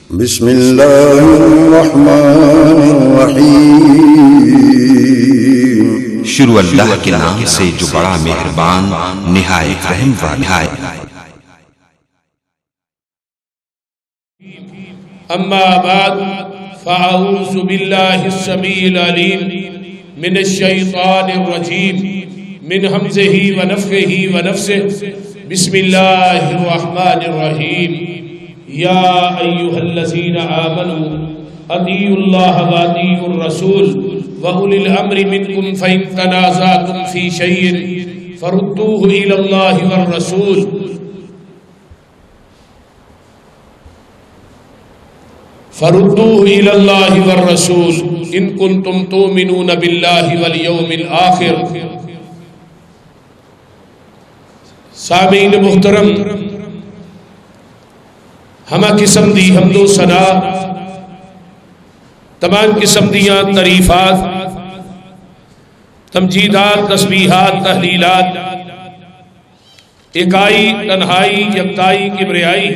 بسم اللہ الرحمن الرحیم۔ شروع اللہ کے نام سے جو بڑا مہربان نہایت رحم والا ہے۔ اما بعد فاعوذ باللہ السمیع العلیم من الشیطان الرجیم من ہمزہ ونفخہ ونفثہ بسم اللہ الرحمن الرحیم۔ یا ایھا الذین آمنوا اطیعوا اللہ واطیعوا الرسول وأولی الامر منکم فإن تنازعتم فی شیء فردوہ الی اللہ والرسول فردوه إلى الله والرسول إن كنتم تؤمنون بالله واليوم الآخر۔ سامعین محترم، ہمہ قسم دی حمد و ثنا، تمام قسم دیاں تعریفات، تمجیدات، تسبیحات، تحلیلات، اکائی، تنہائی، یکتائی، کبریائی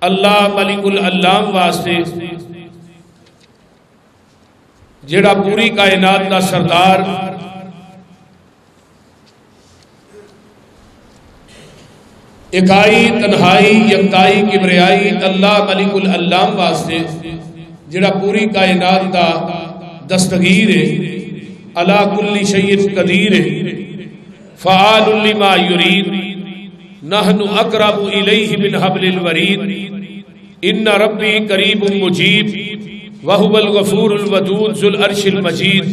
اللہ ملک العلام واسطے جڑا پوری کائنات دا سردار، اکائی، تنہائی، یکتائی، کبریائی اللہ ملک العلام واسطے جڑا پوری کائنات دا دستگیر ہے، علی کل شیء قدیر ہے، فعال لما یرید، نحن اقرب الیہ من حبل الورید، ان ربی قریب مجیب وہو الغفور الودود ذو العرش المجید،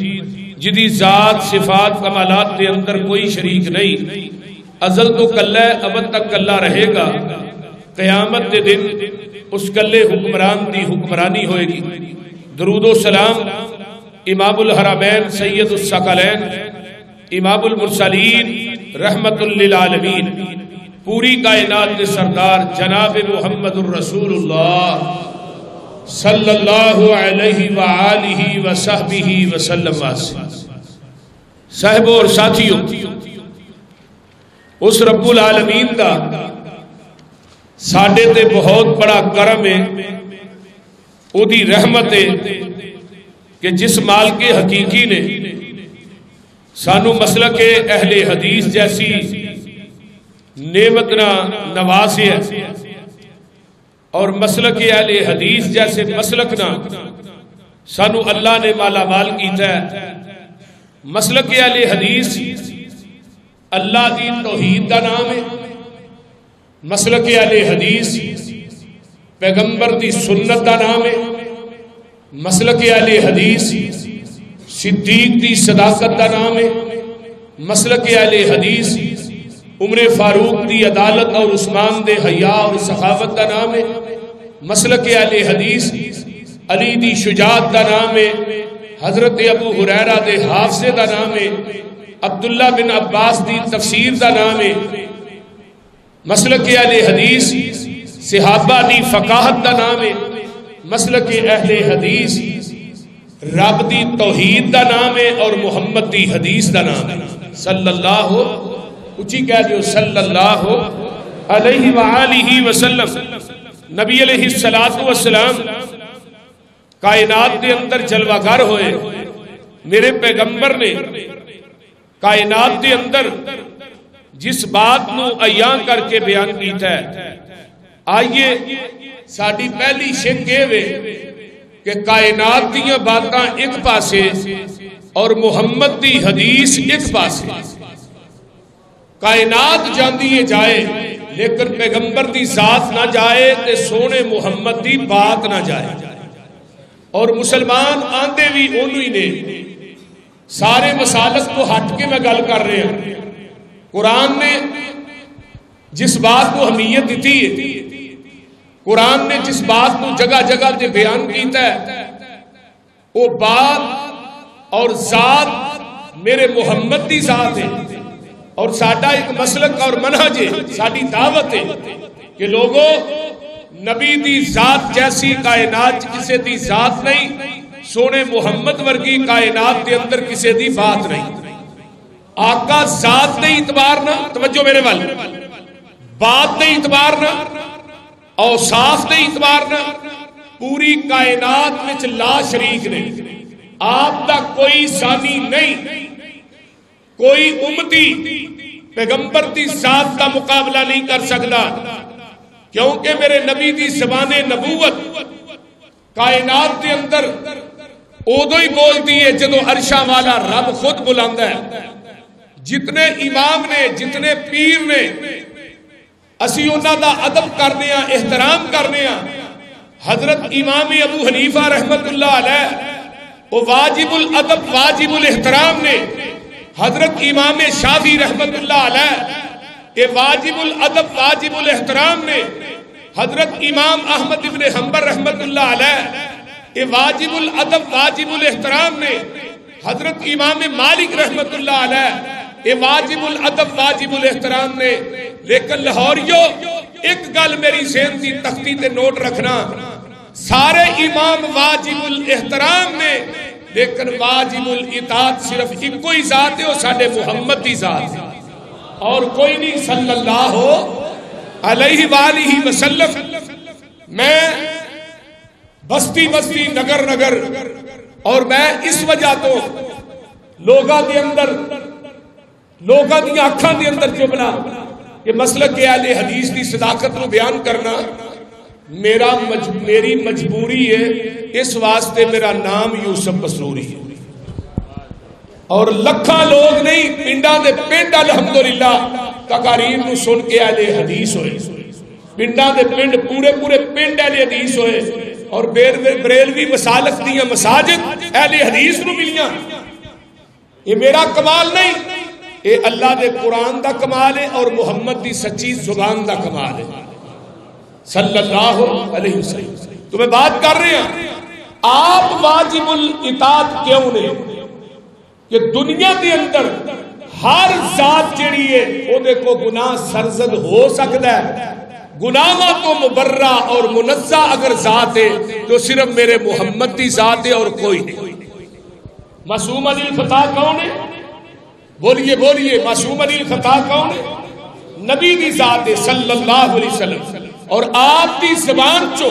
جدی ذات صفات کمالات کے اندر کوئی شریک نہیں، ازل تو کلہ ہے، ابد تک کلہ رہے گا، قیامت دے دن اس کلے حکمران دی حکمرانی ہوئے گی۔ درود و سلام امام الحرمین سید الثقلین امام المرسلین رحمت للعالمین، پوری کائنات کے سردار جناب محمد الرسول اللہ صلی اللہ علیہ وآلہ وصحبہ وسلم واسطے۔ صاحبوں اور ساتھیوں، اس رب العالمین دا ساڈے تے بہت بڑا کرم ہے، او دی رحمت ہے کہ جس مال کے حقیقی نے سانو مسلک اہل حدیث جیسی نعمت نہ نوازے ہے، اور مسلک اہل حدیث جیسے مسلک نہ سانو اللہ نے مالا مال کیتا ہے۔ مسلک اہل حدیث اللہ دی توحید دا نام ہے، مسلک اہل حدیث پیغمبر دی سنت دا نام ہے، مسلک اہل حدیث صدیق دی صداقت دا نام ہے، مسلک اہل حدیث عمر فاروق دی عدالت اور عثمان دے حیا اور سخاوت دا نام ہے، مسلک اہل حدیث علی دی شجاعت دا نام ہے، حضرت ابو ہریرہ دے حافظے دا نام ہے، عبداللہ بن عباس دی تفسیر دا نام ہے، مسلک اہل حدیث صحابہ دی فقاہت دا نام ہے، مسلک اہل حدیث رب دی توحید دا نام ہے، اور محمد دی حدیث دا نام ہے۔ صلی اللہ اچھی کہہ دیو صلی اللہ علیہ وآلہ وسلم۔ نبی علیہ السلام کائنات کے اندر جلوہ گر ہوئے، میرے پیغمبر نے کائنات کے اندر جس بات نو عیاں کر کے بیان کیتا ہے، آئیے ساڑی پہلی شک یہ وے کہ کائنات دیاں باتاں ایک پاسے اور محمد دی حدیث ایک پاسے، کائنات جاندی جائے لیکن پیغمبر دی ذات نہ جائے تے سونے محمد دی بات نہ جائے، اور مسلمان آندے بھی انہی نے سارے مسالک کو ہٹ کے میں گل کر رہے ہیں۔ قرآن نے جس بات کو اہمیت دیتی ہے، قرآن نے جس بات کو جگہ جگہ تے بیان کیتا ہے، وہ بات اور ذات میرے محمد دی ذات ہے، اور ساڈا ایک مسلک اور منہج ہے، ساڈی دعوت ہے کہ لوگوں نبی دی ذات جیسی کائنات کسے دی ذات نہیں، سونے محمد ورگی کائنات دے اندر کسے دی بات نہیں۔ آقا ذات نہیں اعتبار نہ، توجہ میرے وال، بات نہیں اعتبار نہ، اوصاف دے اعتبار نال پوری کائنات وچ لا شریک نے. آپ دا کوئی ثانی نہیں، کوئی امتی پیغمبر دی ذات دا مقابلہ نہیں کر سکتا، کیونکہ میرے نبی دی زبان نبوت کائنات دے اندر ادو ہی بولتی ہے جدو عرشاں والا رب خود بلاندا ہے. جتنے امام نے، جتنے پیر نے، اسی انہاں دا ادب کرنے ہاں، احترام کرنے ہاں. حضرت امام ابو حنیفہ رحمت اللہ علیہ وہ واجب الادب واجب الاحترام نے. حضرت امام شافعی رحمت اللہ علیہ یہ واجب الادب واجب الاحترام نے. حضرت امام احمد ابن حنبل رحمت اللہ علیہ یہ واجب الادب واجب الاحترام نے. حضرت امام مالک رحمت اللہ علیہ یہ واجب الادب واجب الاحترام نے. لیکن لاہوریو ایک گل میری ذہن دی تختی تے نوٹ رکھنا، سارے امام واجب الاحترام نے، لیکن واجب الاطاعت صرف ایک ہی ذات ہے، وہ ساڈے محمد دی ذات ہے اور کوئی نہیں صلی اللہ علیہ وآلہ وسلم. میں بستی بستی نگر نگر اور میں اس وجہ تو لوگاں دے اندر لوگاں دی آنکھاں دے اندر چبنا کہ مسلک اہل حدیث دی صداقت کو بیان کرنا میری مجبوری ہے. اس واسطے میرا نام یوسف مسروری ہے اور لکھاں لوگ نہیں، پنڈاں دے پنڈ الحمدللہ تقاریر نو سن کے اہل حدیث ہوئے. پنڈاں دے پنڈ پورے پورے پنڈ اہل حدیث ہوئے اور بریلوی مسالک دیاں مساجد اہل حدیث نو ملیاں. یہ میرا کمال نہیں، یہ اللہ دے قرآن دا کمال ہے اور محمد دی سچی زبان دا کمال ہے صلی اللہ علیہ وسلم. تو میں بات کر رہے ہیں آپ واجب الاطاعت کیوں نے کہ دنیا کے اندر ہر ذات جڑی ہے وہ دیکھو گناہ سرزد ہو سکتا ہے. گناہوں تو مبرہ اور منزہ اگر ذات ہے تو صرف میرے محمد کی ذات ہے اور کوئی نہیں. معصوم علی الخطا کون ہے؟ بولیے بولیے، معصوم علی الخطا کون ہے؟ نبی کی ذات ہے صلی اللہ علیہ وسلم. اور آپ کی زبان چو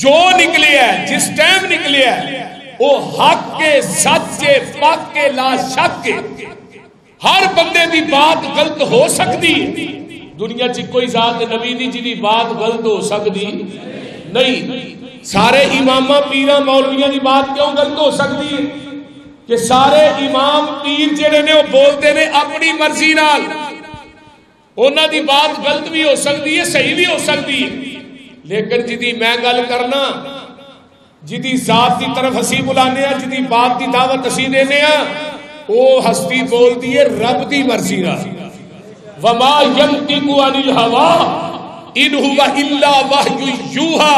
جو نکلے ہے جس ٹائم نکلے ہے وہ حق کے، سچ کے، پاک کے، لا شک کے. ہر بندے دی بات غلط ہو سکتی ہے. دنیا چ کوئی ذات نبی دی جی بات غلط ہو سکتی نہیں. سارے اماماں پیراں مولویاں دی بات کیوں غلط ہو سکتی ہے کہ سارے امام پیر جڑے نے وہ بولتے نے اپنی مرضی نال. انہاں دی بات غلط بھی ہو سکتی ہے، صحیح بھی ہو سکتی ہے، لیکن جدی میں گل کرنا جدی ذات کی طرف اسی بلانے ہیں، جدی بات کی دعوت اسی دینے ہیں، وہ ہستی بولتی ہے رب دی مرضی نال. وما ينطق عن الهوى ان هو الا وحی یوحى.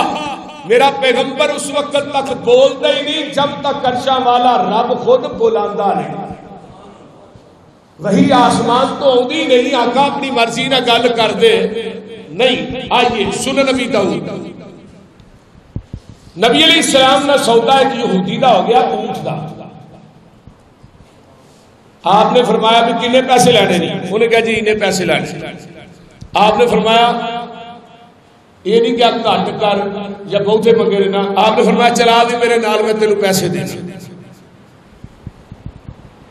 میرا پیغمبر اس وقت تک بولتا ہی نہیں جب تک عرشاں والا رب خود بلاندا نہیں. وہی آسمان تو آدھی نہیں، آقا اپنی مرضی نہ گل کر دے نہیں. آئیے سن نبی داؤد. نبی علیہ السلام نے سودا ایک یہودی دا ہو گیا اونٹ دا. آپ نے فرمایا بھی کنے پیسے لینے نہیں؟ انہیں کہا جی انہیں پیسے لینے. آپ نے فرمایا یہ نہیں کیا گھٹ کر یا بہتے منگے لینا. آپ نے فرمایا چلا بھی میرے نال میں تینوں پیسے دینا.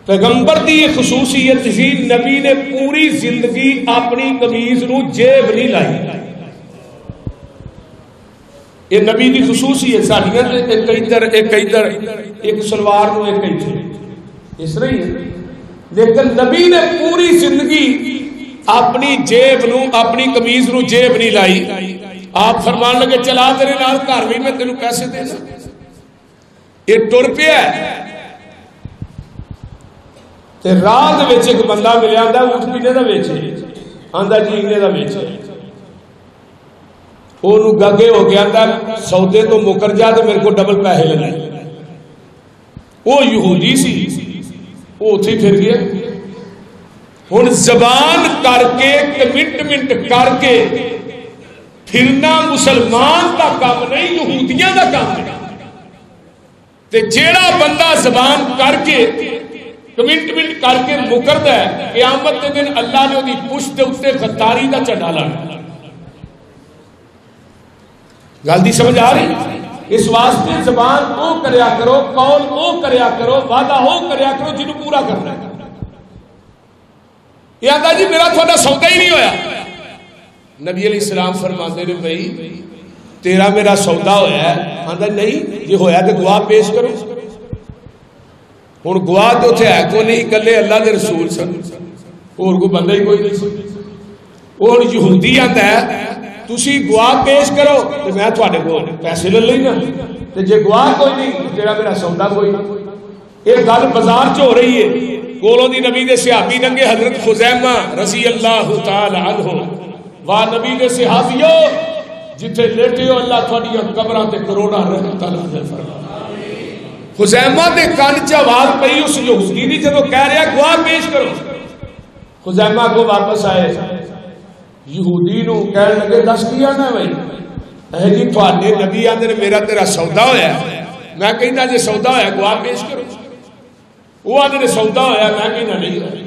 پیغمبر دی یہ خصوصیت تھی، نبی نے پوری زندگی اپنی قمیض نو جیب نہیں لائی. یہ نبی دی خصوصیت. ساڈیاں ایک ادھر ایک ادھر، ایک سلوار نو ایک ادھر، اس طرح ہی ہے. لیکن نبی نے پوری زندگی اپنی جیب نو، اپنی قمیض نو جیب نہیں لائی. آپ فرمان لگے چلا تیرے نال گھر بھی میں تینوں پیسے دینا. یہ ٹر پیا تے راہ دے وچ ایک بندہ ملیا آندا اونٹ کنے دا ویچے؟ آندا جی اننے دا ویچے. اونوں گگے ہو گیا آندا سودے تو مکر جا تے میرے کو ڈبل پیسے لے. وہ یہودی سی، وہ اتھے پھر گیا. ہن زبان کر کے کمٹمنٹ کر کے پھرنا مسلمان دا کام نہیں، یہودیاں دا کام ہے. تے جیڑا بندہ زبان کر کے کمٹمنٹ کر کے مکردا ہے، قیامت کے دن اللہ نے دی پشت دے اوتے غداری دا چڈا لانا. گل دی سمجھ آ رہی؟ اس واسطے زبان او کریا کرو، قول او کریا کرو، وعدہ او کریا کرو جنہوں پورا کرنا ہے۔ یہ آتا جی میرا تھوڑا سودا ہی نہیں ہویا، نبی علیہ السلام فرماتے نے بھائی تیرا میرا سودا ہویا ہے؟ آتا نہیں، یہ ہویا تو گواہ پیش کرو۔ ہوں گواہ تو اتنے ہے کو نہیں، کلے اللہ کے رسول سن، اور کوئی بندہ ہی کوئی نہیں سن۔ وہ یہودی آتا ہے تسی گواہ پیش کرو تو میں تھوڑے کو پیسے لے لینا، تو جے گواہ کوئی نہیں تیرا میرا سودا کوئی نہیں۔ یہ گل بازار چ ہو رہی ہے، کولوں دی نبی دے صحابی ننگے حضرت خزیمہ رضی اللہ تعالی عنہ، واہ نبی دے صحابیو جتھے لیٹے ہو اللہ تھوڑی قبراں تے کروڑاں رحمت نازل فرمائے۔ خزیمہ دے کان چ آواز پئی اس یہودی دی جدوں کہہ رہا گواہ پیش کرو، خزیمہ کو واپس آئے، یہودی نو کہنے لگے دس کیا نا بھائی اے جی تھوڑے نبی آدھے میرا تیرا سودا ہویا ہے، میں کہنا جی سودا ہویا گواہ پیش کرو، وہ آدھے سودا ہویا، میں کہنا نہیں ہویا۔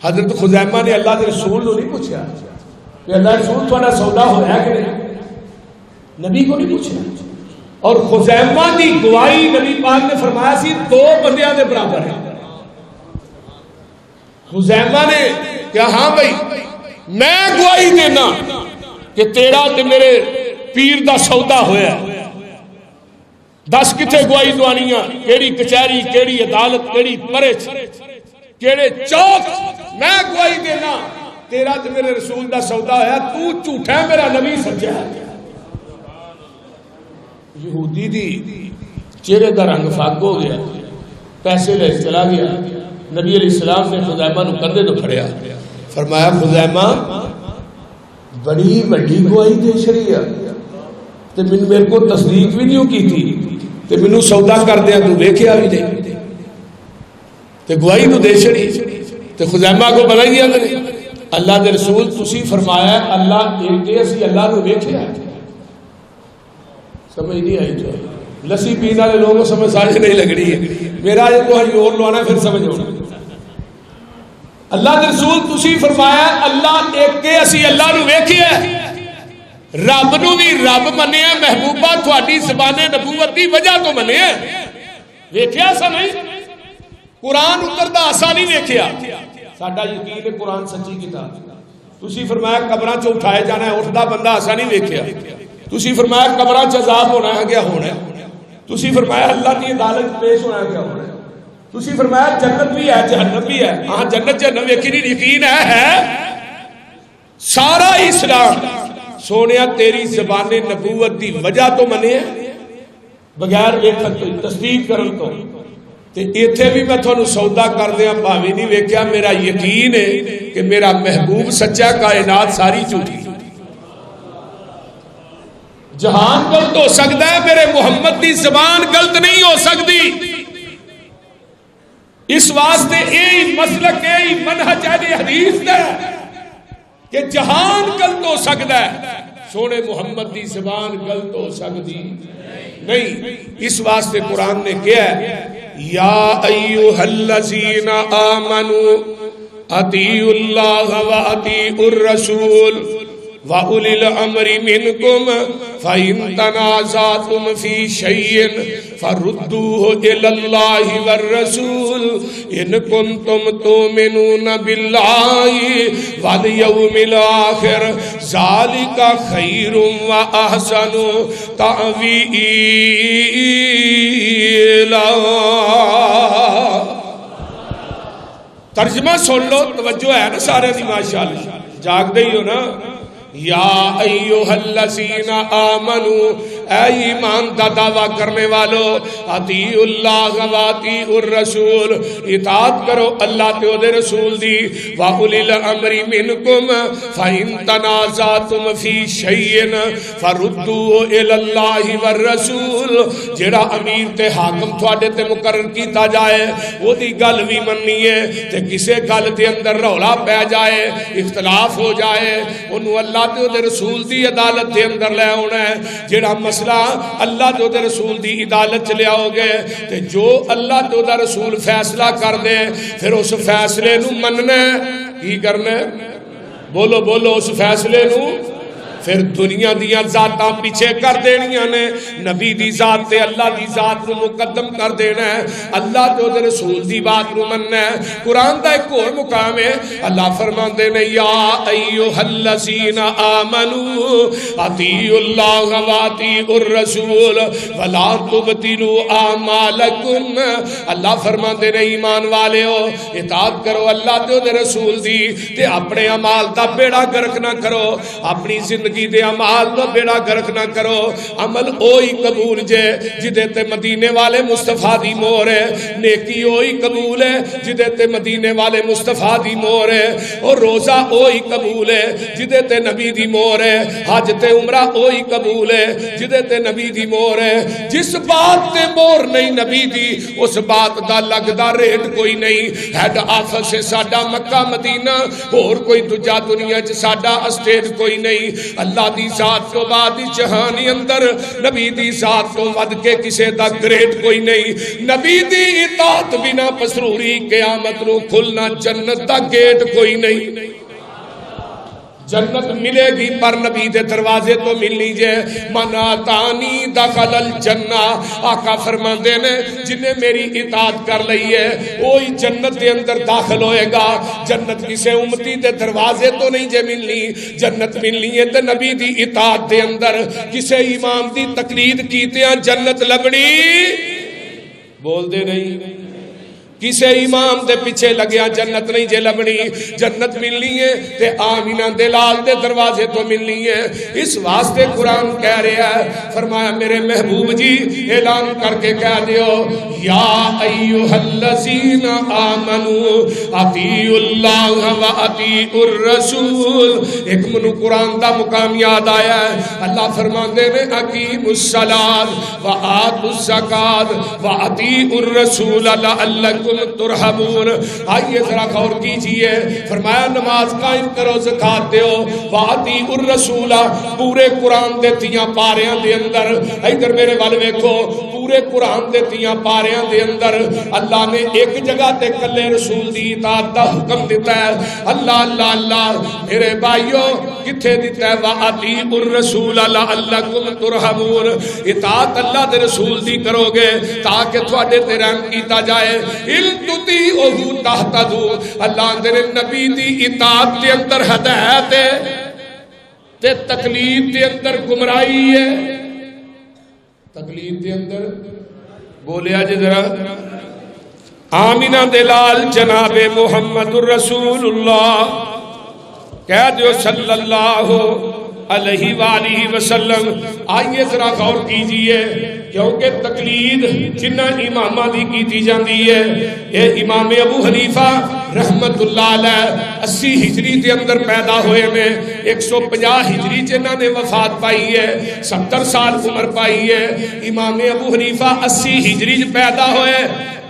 حضرت خزیمہ نے اللہ کے رسول کو نہیں پوچھا کہ اللہ رسول تھوڑا سودا ہویا کہ نہیں، نبی کو نہیں پوچھا۔ اور خزیمہ دی گواہی نبی پاک نے فرمایا سی دو بندیاں دے برابر ہے۔ خزیمہ نے کہا ہاں بھائی میں گواہی دینا کہ تیرا تے میرے پیر دا سودا ہویا ہے، دس کتھے گواہی دوانیاں، کیڑی کچہری، کیڑی عدالت، کیڑی پرچ، کیڑے چوک، میں گواہی دینا تیرا تے میرے رسول دا سودا ہویا، تو جھوٹا ہے میرا نبی سچا ہے۔ یہودی دی چہرے دا رنگ فاق ہو گیا، پیسے لے چلا گیا۔ نبی علیہ السلام نے خزیمہ نو کندھے تو پھڑیا، فرمایا خزیمہ بڑی بڑی گواہی دے چھڑی ہے تے میرے کو تصدیق بھی نہیں کی تھی تے مینوں سودا کر دیا تو ویکھیا بھی نہیں تے گواہی تو دے چھڑی۔ تے خزیمہ کو پتہ ہی نہیں، اللہ دے رسول تسی فرمایا اللہ ایک دے اسی اللہ نو ویکھیا، سمجھ نہیں آئی تو لسی پینے والے لوگوں سمجھ ساجھ نہیں لگ رہی ہے، میرا یہ کوئی اور لوانا پھر سمجھ ہونا۔ اللہ کے رسول تسی فرمایا اللہ ایک کے اسی اللہ نو ویکھیا، رب نو بھی رب منیا، محبوبہ تھوڑی زبان نبوت دی وجہ تو منیا، ویکھیا سا نہیں، قرآن اتردا اسا نہیں ویکھیا، ساڈا یقین ہے قرآن سچی کتاب۔ تسی فرمایا قبراں چ اٹھائے جانا ہے، اٹھدا بندہ اسا نہیں ویکھیا۔ تسی فرمایا قبراں چ عذاب ہونا ہے، کیا ہونا ہے؟ تسی فرمایا اللہ کی عدالت پیش ہونا ہے، کیا ہونا ہے؟ تسی فرمایا جنت بھی ہے جہنم بھی ہے، ہاں جنت جہنم ویکھی نہیں، یقین ہے سارا اسلام سونیا تیری زبان نبوت دی وجہ تو منے بغیر ویکھن تو تصدیق کرن تو، تے ایتھے بھی میں تھانوں سودا کر دیاں بھاویں نہیں ویکھیا، میرا یقین ہے کہ میرا محبوب سچا، کائنات ساری جھوٹی۔ جہان غلط ہو سکتا ہے، میرے محمد دی زبان غلط نہیں ہو سکتی۔ اس واسطے یہی مسلک یہی منہج اہل حدیث ہے کہ جہان غلط ہو سکتا ہے، سونے محمد دی زبان غلط ہو سکتی نہیں۔ اس واسطے قرآن نے کیا ہے یا ایھا الذین آمنوا اطیعوا اللہ واطیعوا الرسول وَأُولِي الْأَمْرِ مِنْكُمْ فَإِن تَنَازَعْتُمْ فِي شَيْءٍ فَرُدُّوهُ إِلَى اللَّهِ وَالرَّسُولِ إِن كُنتُمْ تُؤْمِنُونَ بِاللَّهِ وَالْيَوْمِ الْآخِرِ ذَلِكَ خَيْرٌ وَأَحْسَنُ تَأْوِيلًا۔ ترجمہ سن لو، توجہ ہے نا سارے دی ماشاءاللہ، جاگ دے ہی ہو نا۔ یا ایھا الذین آمنوا، اے ایمان کا دعویٰ کرنے والو، اطیعوا اللہ واطیعوا الرسول، اطاعت کرو اللہ تے دے رسول دی، واولی الامر منکم فإن تنازعتم فی شیء فردوه الی اللہ والرسول۔ جڑا امیر تے حاکم تھوڑے تے مقرر کیتا جائے وہ دی گل بھی مننی ہے، تے کسے گل دے اندر رولا پہ جائے، اختلاف ہو جائے، انہوں اللہ تے دے رسول دی عدالت دے اندر لے ہونا ہے۔ جڑا مسئلہ اللہ تے دے رسول دی عدالت لے آؤ گے تے جو اللہ تے دا رسول فیصلہ کر دے پھر اس فیصلے نو مننا ہے، کی کرنا ہے؟ بولو بولو، اس فیصلے نو پھر دنیا دیاں ذاتاں پیچھے کر دینیاں نے، نبی دی ذات تے اللہ دی ذات نو مقدم کر دینا ہے، اللہ تے دے رسول دی بات نو مننا ہے۔ قرآن دا ایک اور مقام ہے، اللہ فرماندے نے یا ایھا الذین آمنوا اطیعوا اللہ واطیعوا الرسول ولا تبطلوا اعمالکم۔ اللہ فرماندے نے ایمان والے ہو، اطاعت کرو اللہ تے دے رسول دی، تے اپنے اعمال دا بیڑا گرک نہ کرو، اپنی زندگی دے اعمال دا بیڑا گرک نہ کرو۔ عمل اوہی قبول جے جدے تے مدینے والے مصطفیٰ دی مہر ہے، نیکی اوہی قبول ہے جدے تے مدینے والے مصطفیٰ دی مہر ہے، اور روزہ اوہی قبول ہے جدے تے نبی دی مہر ہے، حج تے عمرہ اوہی قبول ہے جدے تے نبی دی مہر ہے۔ جس بات تے مہر نہیں نبی دی، اس بات دا لگدا ریٹ کوئی نہیں۔ ہیڈ آفس سے ساڈا مکہ مدینہ، اور کوئی دجا دنیا چ ساڈا اسٹیٹ کوئی نہیں۔ اللہ دی ذات تو بعد جہانی اندر نبی دی ذات تو ود کے کسے دا گریٹ کوئی نہیں۔ نبی دی اطاعت بنا پسروری قیامت نو کھلنا جنت دا گیٹ کوئی نہیں۔ جنت ملے گی پر نبی دے دروازے تو ملنی جے۔ من آتانی دخل الجنہ، آقا فرماندے نے جنہیں میری اطاعت کر لئی ہے وہی جنت دے اندر داخل ہوئے گا۔ جنت کسے امتی دے دروازے تو نہیں جے ملنی، جنت ملنی ہے تے نبی دی اطاعت دے اندر۔ کسے امام دی تقلید کیتے ہیں جنت لبنی، بول دے نہیں، کسے امام دے پیچھے لگیا جنت نہیں جے لبنی۔ جنت ملنی ہے تے آمینہ دلال دے دروازے تو ملنی ہے۔ اس واسطے قرآن کہہ رہا ہے، فرمایا میرے محبوب جی اعلان کر کے کہہ دیو یا ایھا الذین آمنوا اطیعوا اللہ و اطیعوا الرسول۔ ایک منو قرآن دا مقام یاد آیا ہے، اللہ فرماندے نے اقیموا الصلاۃ و آتوا الزکاۃ و اطیعوا الرسول لعلکم ترحمون۔ آئیے ذرا غور کیجئے، فرمایا نماز قائم کرو، زکات دیو، واطیعوا الرسول۔ پورے قرآن دے تیاں پاریاں دے اندر، ادھر میرے وال ویکھو، پورے قرآن دے تیاں پاریاں دے اندر اللہ نے ایک جگہ تے کلے رسول دی اطاعت دا حکم دیتا ہے۔ اللہ اللہ اللہ میرے بھائیو کتھے دیتا ہے واطیعوا الرسول لعلکم ترحمون۔ اطاعت اللہ دے رسول دی کرو گے تاکہ تواڈے تے رحم کیتا جائے۔ تطیعوہ تہتدوا، اللہ دے نبی دی اطاعت دے اندر ہدایت ہے تے تقلید دے اندر گمراہی ہے۔ تقلید دے اندر بولیا جی ذرا، آمینہ دلال جناب محمد الرسول اللہ کہہ دیو صلی اللہ علیہ وآلہ وسلم۔ آئیے ذرا غور کیجئے، کیونکہ تقلید جنہ امامہ دی کیتی جاندی ہے، یہ امام ابو حنیفہ رحمت اللہ علیہ 80 ہجری دے اندر پیدا ہوئے میں 150 ہجری جنہ نے وفات پائی ہے، 70 سال عمر پائی ہے۔ امام ابو حنیفہ 80 ہجری پیدا ہوئے،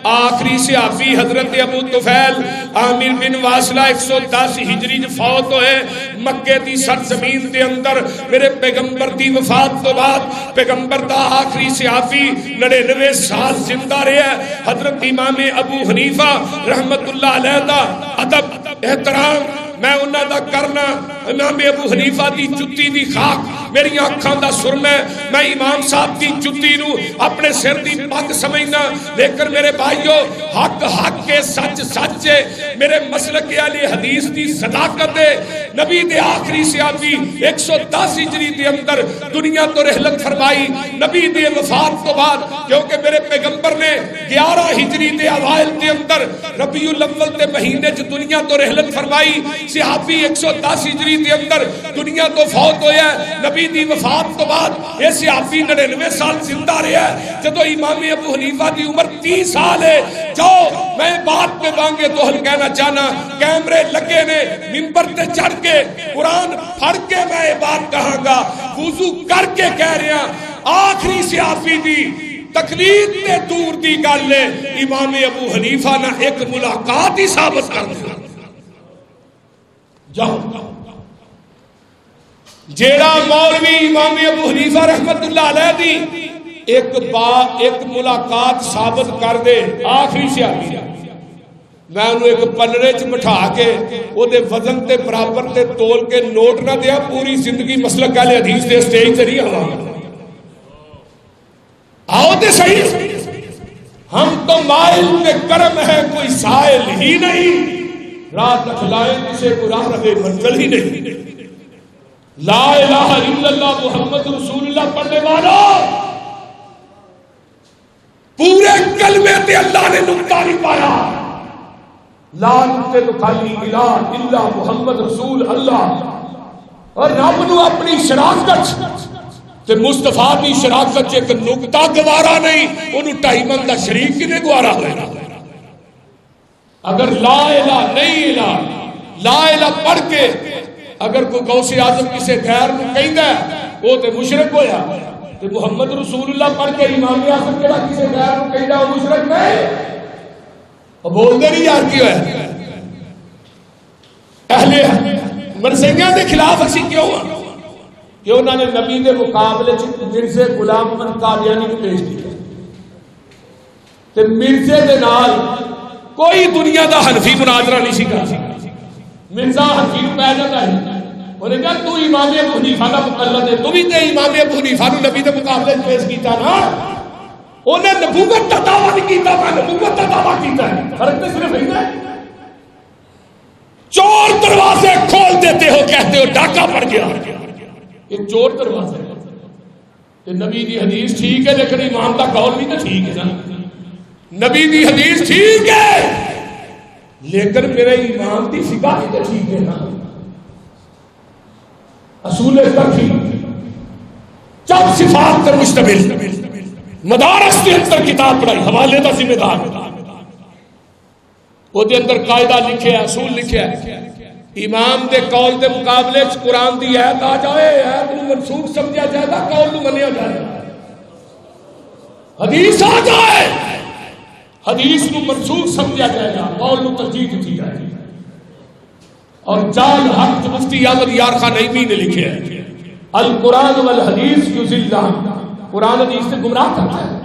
آخری صحابی حضرت ابو طفیل عامر بن واصلہ 110 ہجری فوت ہوئے۔ مکے دی سرزمین دے اندر میرے پیغمبر دی وفات تو بعد پیغمبر دا آخری صحابی 99 سال زندہ رہے۔ حضرت امام ابو حنیفہ رحمت اللہ علیہ دا ادب احترام میں انہاں دا کرنا، امام ابو حنیفہ دی جتی دی خاک میری آنکھاں دا سرمہ، میں امام صاحب دی جتی نو اپنے سر دی پگ سمجھنا، لیکن میرے بھائیو حق حق کے سچ سچ میرے مسلک علی حدیث دی صداقت ہے۔ نبی دے آخری صحابی 110 ہجری دے اندر دنیا تو رحلت فرمائی، نبی دے وفات تو بعد، کیونکہ میرے پیغمبر نے 11 ہجری دے اوائل دے اندر ربیع الاول دے مہینے چ دنیا تو رحلت فرمائی۔ صحابی 110 ہجری دے اندر دنیا تو فوت ہویا ہے، نبی دی وفات تو بعد یہ صحابی 99 سال زندہ رہا ہے۔ جدو امام ابو حنیفہ دی عمر 30 سال ہے، جاؤ میں بات پہ بانگے دوہل کہنا چاہنا، کیمرے لگے نے، منبر تے چڑھ کے قرآن پڑھ کے میں یہ بات کہاں گا، وضو کر کے کہہ رہا آخری صحابی دی تقلید تے دور دی گل ہے، امام ابو حنیفہ نہ ایک ملاقات ہی ثابت کر دیا۔ جاؤ جیڑا مولوی امام ابو حنیفہ رحمت اللہ علیہ دی ایک ملاقات ثابت کر دے آخری صحابی میں انہوں ایک پلڑے چ بٹھا کے وہ دے وزن تے برابر تے تول کے نوٹ نہ دیا، پوری زندگی مسلک اہل حدیث دے سٹیج تے نہیں آواں. آؤ تے صحیح، ہم تو مائل پہ کرم ہے کوئی سائل ہی نہیں، رات کھلائے کسے کو راہ رہے منزل ہی نہیں. لا الہ الا اللہ محمد رسول اللہ پڑھنے والا پورے کلمے تے اللہ نے نقطہ نہیں پایا. لا نقطے تو خالی الہ الا محمد رسول اللہ، اور رب نو اپنی شراکت تے مصطفیٰ کی شراکت ایک نقطہ گوارا نہیں، انہوں ٹائی من دا شریک کنے گوارا ہوئے. اگر لا الہ نہیں الہ لا الہ پڑھ کے اگر کوئی غوث اعظم کسی غیر کو کہندا ہے وہ تے مشرک ہویا، تے محمد رسول اللہ پڑھ کے امام اعظم کہڑا کسی غیر کو کہندا وہ مشرک نہیں. اور بولتے نہیں یار کی ہویا اہل مرثیہ دے خلاف اسی کیوں ہاں کہ انہوں نے نبی کے مقابلے مرزے غلام احمد قادیانی کو پیش دیا، تے مرزے دے نال کوئی دنیا دا حنفی مناظرہ نہیں سی کر سکتا. مرزا حنفی کو پہ جاتا ہے، انہوں نے کہا تو امام ابو حنیفہ کا مقلد ہے، تو بھی تے امام ابو حنیفہ کو نبی کے مقابلے پیش کیتا نا. انہیں نبوت کا دعویٰ نہیں کیتا، میں نبوت کا دعویٰ کیتا ہے. فرق تو صرف ہے. چور دروازے کھول دیتے ہو کہتے ہو ڈاکہ پڑ گیا، یہ چور دروازے. یہ نبی کی حدیث ٹھیک ہے لیکن امام کا قول بھی تو ٹھیک ہے نا. نبی کی حدیث ٹھیک ہے لیکن میرے امام کی فقہ بھی تو ٹھیک ہے نا. اصول فقہ چند صفات پر مشتمل مدارس کے اندر کتاب پڑھائی، حوالے کا ذمہ دار وہ دے اندر قاعدہ لکھے ہے، اصول لکھے ہے. امام دے قول دے مقابلے قرآن دی آیت آ جائے، آیت نو منسوخ سمجھا جائے گا، قول نو منیا جائے گا. حدیث آ جائے، حدیث نو منسوخ سمجھا جائے گا، قول نو ترجیح دی جائے گی. اور جال حق مفتی احمد یار خان نعیمی نے لکھے ہے القرآن والحدیث یضلان، قرآن حدیث سے گمراہ کرتا ہے.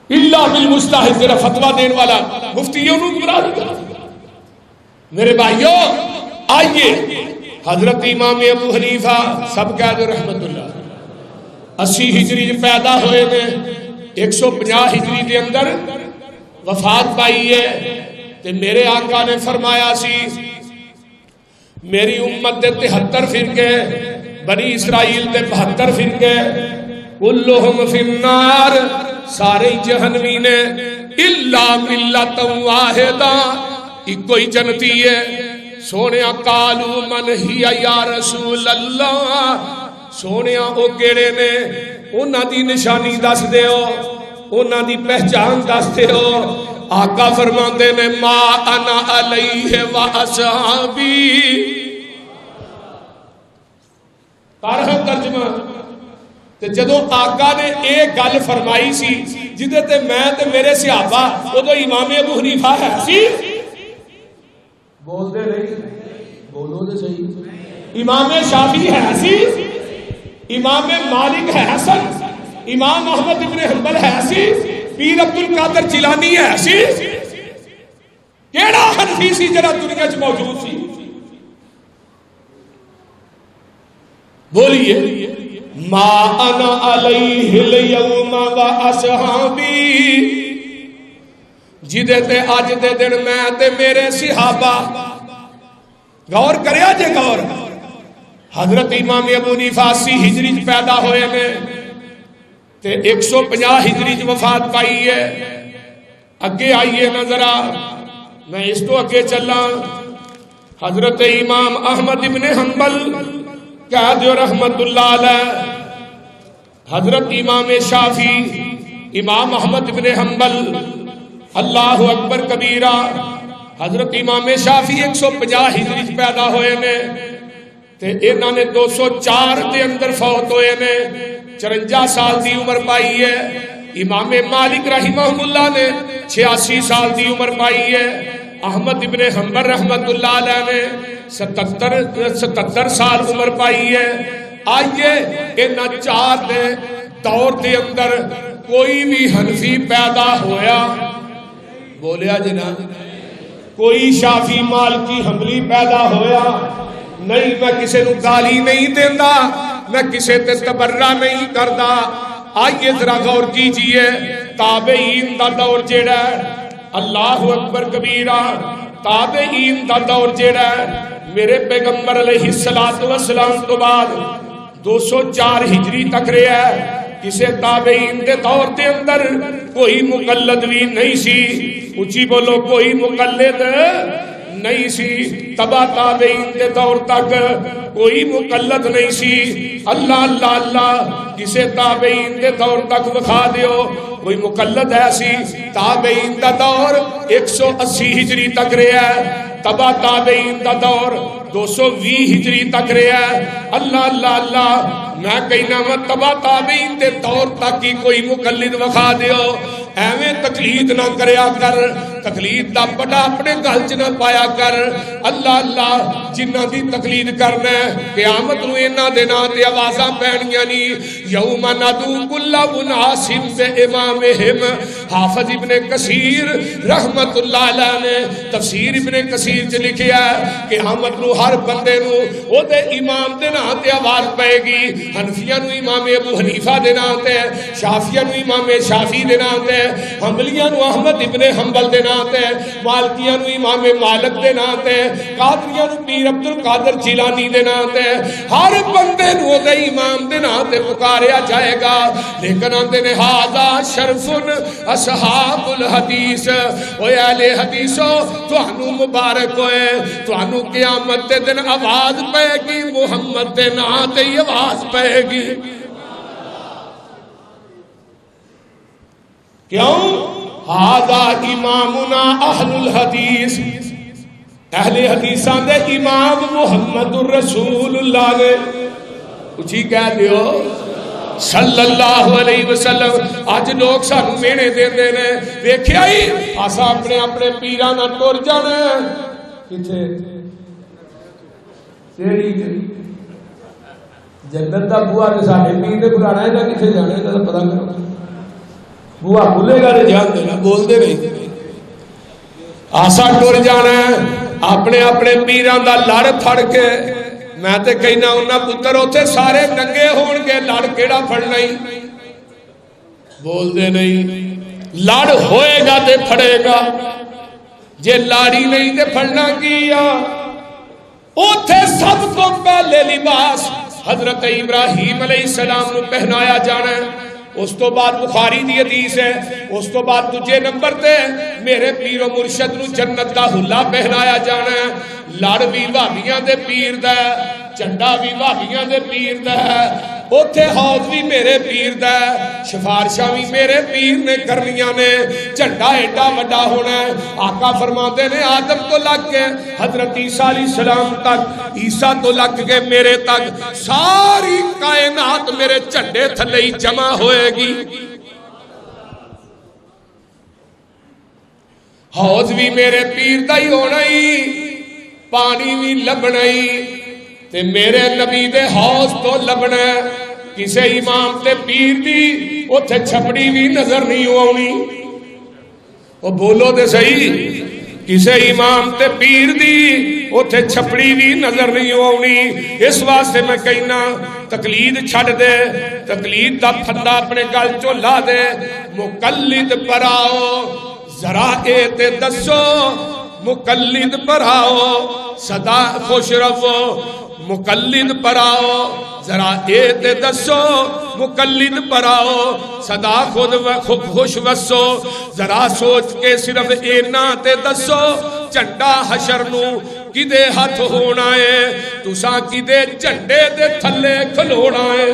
اللہ بالمجتہد تیرا فتویٰ دینے والا مفتیوں کو گمراہ کرتا ہے. میرے بھائیوں آئیے، حضرت امام ابو حنیفہ سب کہہ دو رحمت اللہ 80 ہجری پیدا ہوئے نے، 150 ہجری کے اندر وفات پائی ہے. تے میرے آقا نے فرمایا سی میری امت دے 73 فرقے، بنی اسرائیل دے 72 فرقے، کلہم فی النار، سارے جہنمی نے، الا ملت واحدہ، ایک کوئی جنتی ہے. سونیا قالو من ہی یا رسول اللہ، سونیا او کیڑے نے، انہاں دی نشانی دس دیو، انہاں دی پہچان دس دیو. آقا فرماندے نے ما انا علیہ و اصحابی. کارہ ترجمہ تے جدو آقا نے ایک گل فرمائی سی جدے تے میں تے میرے صحابہ ادو امام ابو حنیفہ ہے سی، بول دے نہیں، بولو دے صحیح. امام شافعی ہے سی، امام مالک ہے حسن، امام احمد ابن حنبل ہے سی، پیر عبد القادر جیلانی ہے سی. کیڑا حنفی سی جڑا دنیا وچ موجود سی؟ بولیے ما انا علیہ اليوم و اصحابی، جدے تے اج دے دن میں تے میرے صحابہ. غور کریا جے غور. حضرت امام ابو حنیفہ 80 ہجری پیدا ہوئے نے تے 150 ہجری وفات پائی ہے. اگے آئیے نظرہ، میں اس تو اگے چلا. حضرت امام احمد ابن حنبل کہہ دیو رحمت اللہ علیہ. حضرت امام شافعی، امام احمد ابن حنبل، اللہ اکبر کبیرہ. حضرت امام شافعی 150 ہجری پیدا ہوئے نے تے انہوں نے 204 دے اندر فوت ہوئے نے، 54 سال دی عمر پائی ہے. امام مالک رحمہ اللہ نے 86 سال دی عمر پائی ہے. احمد ابن حنبل رحمت اللہ علیہ نے 77 سال عمر پائی ہے. آئیے انہاں 4 دور دے اندر کوئی بھی حنفی پیدا ہویا بولیا جنا کوئی شافی مالکی حنبلی پیدا ہویا نہیں، میں کسے نو گالی نہیں دیندا، میں کسے تے تبرہ نہیں کردا۔ آئیے ذرا غور کیجئے، تابعین دا دور جیڑا ہے، اللہ اکبر کبیرہ، تابعین دا دور جیڑا ہے میرے پیغمبر علیہ السلام تو بعد 204 ہجری تک رہا ہے۔ کسے تابعین دے دور دے اندر کوئی مقلد بھی نہیں سی، اچھی بولو کوئی مقلد نہیں سی، تبا تابعین دے دور تک کوئی مقلد نہیں سی۔ اللہ اللہ اللہ کسے تابعین دے دور تک بخا دیو کوئی مقلد ایسی۔ تابعین دا دور 180 ہجری تک رہا ہے، تبا تابعین دا دور 220 ہجری تک رہا ہے۔ اللہ اللہ اللہ میں کہنا میں تبا تابعین دے دور تک ہی کوئی مقلد بخا دیو، ایویں تقلید نہ کریا کر، تقلید دا بڑا اپنے گل چ نہ پایا کر۔ اللہ اللہ جنہ دی تقلید کرنا ہے قیامت نو انہاں دے نام تے آوازاں پینیاں نی، یوم ندعو کل اناس بامامہم۔ حافظ ابن کثیر رحمت اللہ علیہ نے تفسیر ابن کثیر چ لکھیا ہے قیامت نو ہر بندے نو او دے امام دے نام تے آواز پائے گی۔ حنفیہ نو امام ابو حنیفہ دے نام تے، شافعیہ نو امام شافعی دے نام تے، حنبلیہ نو احمد ابن حنبل دے نام تے، مالکیہ نو امام مالک دے نام تے، قادریہ نو پیر عبد القادر جیلانی دے نام تے، ہر بندے نو دے امام دے نام تے پکاریا جائے گا۔ لیکن آندے نے ھذا شرف اصحاب الحدیث، اوے اہل حدیثو تانوں مبارک ہوئے، تانوں قیامت دے دن آواز پائے گی، محمد دے نام تے آواز پائے گی۔ کیوں؟ ھذا امامنا اہل الحدیث، اہل حدیثاں دے امام محمد الرسول اللہ نے اچھی کہہ دیو صلی اللہ علیہ وسلم۔ آج لوگ سانو مینے دے دے نے ویکھیا ہی اسا اپنے اپنے پیراں نال ٹر جانا کتے کیڑی جنت دا بوا تے ساڈے پیر دے بلانا ہے نا کتے جانا ہے تے پتہ کرو، بوا کھلے گا تے جان دینا، بول دے نہیں آسا ٹر جانا اپنے اپنے پیراں دا لڑ پھڑ کے۔ میں تے کہنا انہاں پتر اوتھے سارے ننگے ہون گے، لڑ کیڑا پھڑنا ہی، بول دے نہیں، لڑ ہوئے گا تے پھڑے گا، جے لاڑی نہیں تے پھڑنا کیا۔ اوتھے سب کو پہلے لباس حضرت ابراہیم علیہ السلام نو پہنایا جانا ہے، اس تو بعد بخاری دی حدیث ہے، اس تو بعد تجھے نمبر تے میرے پیر و مرشد نو جنت دا حلہ پہنایا جانا ہے۔ لڑ بھی وہابیاں دے پیر دا ہے، جھنڈا بھی وہابیاں دے پیر دا ہے، اوتھے حوض بھی میرے پیر دا ہے، سفارشاں بھی میرے پیر نے کرنیاں نے، جھنڈا ایڈا وڈا ہونا ہے۔ آقا فرماتے نے آدم تو لگ کے حضرت عیسیٰ علیہ السلام تک، عیسیٰ تو لگ کے میرے تک، ساری کائنات میرے جھنڈے تھلے ہی جمع ہوئے گی۔ حوض بھی میرے پیر دا ہی ہونا ہی، پانی بھی لبنا ہی، تے میرے نبی دے حوض تو لبنا ہے۔ کسے امام تے پیر دی اوتھے چھپڑی بھی نظر نہیں آونی، او بولو تے صحیح، کسے امام تے پیر دی اوتھے چھپڑی بھی نظر نہیں آونی۔ اس واسطے میں کہنا تقلید چھڑ دے، تقلید دا پھندا اپنے گل چو لا دے، مقلد پر آؤ ذرا تے دسو، مقلد پر آؤ صدا خوش رہو، مقلد پر آؤ ذرا تے دسو، مقلد پر آؤ صدا خود خوش وسو، ذرا سوچ کے صرف اینا تے دسو، جھنڈا حشر نو کدے ہاتھ ہونا ہے، تساں کدے جھنڈے دے تھلے کھلونا ہے۔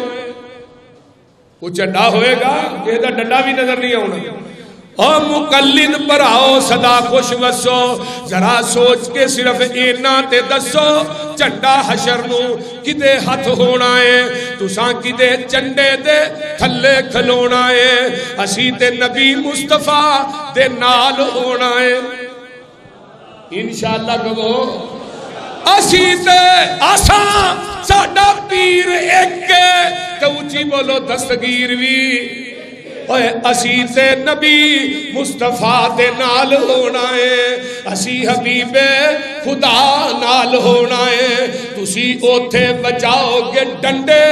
وہ جھنڈا ہوئے گا یہ دا ڈنڈا بھی نظر نہیں آنا۔ او مقلد پر آؤ صدا خوش وسو، ذرا سوچ کے صرف اینا تے دسو، جھنڈا حشر نو کدے ہاتھ ہونا ہے، تساں کدے جھنڈے دے تھلے کھلونا ہے، اسی تے نبی مصطفیٰ دے نال ہونا ہے۔ انشاءاللہ کہو اسی تے آساں ساڈا پیر ایک کہ اونچی بولو دستگیر بھی اوے اسی تے نبی مصطفیٰ دے نال ہونا ہے، اسی حبیب خدا نال ہونا ہے۔ تسی اوتھے بجاؤ گے ڈنڈے،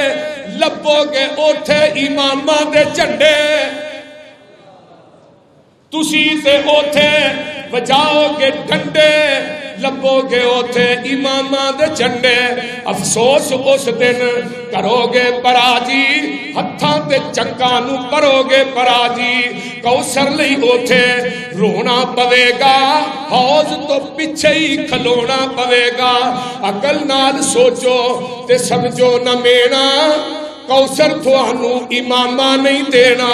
لبو گے اوتھے اماماں دے جھنڈے، تسی تے اوتھے بجاؤ گے ڈنڈے، لبو گے اوتھے اماماں دے جھنڈے۔ افسوس اس دن کرو گے پراجی، ہتھاں تے چکاں نو پرو گے پراجی۔ کوثر لئی اوتھے رونا پوے گا، حوض تو پیچھے ہی کھلونا پوے گا۔ عقل نال سوچو تے سمجھو نہ مینا، کوثر تھانو امامہ نہیں دینا۔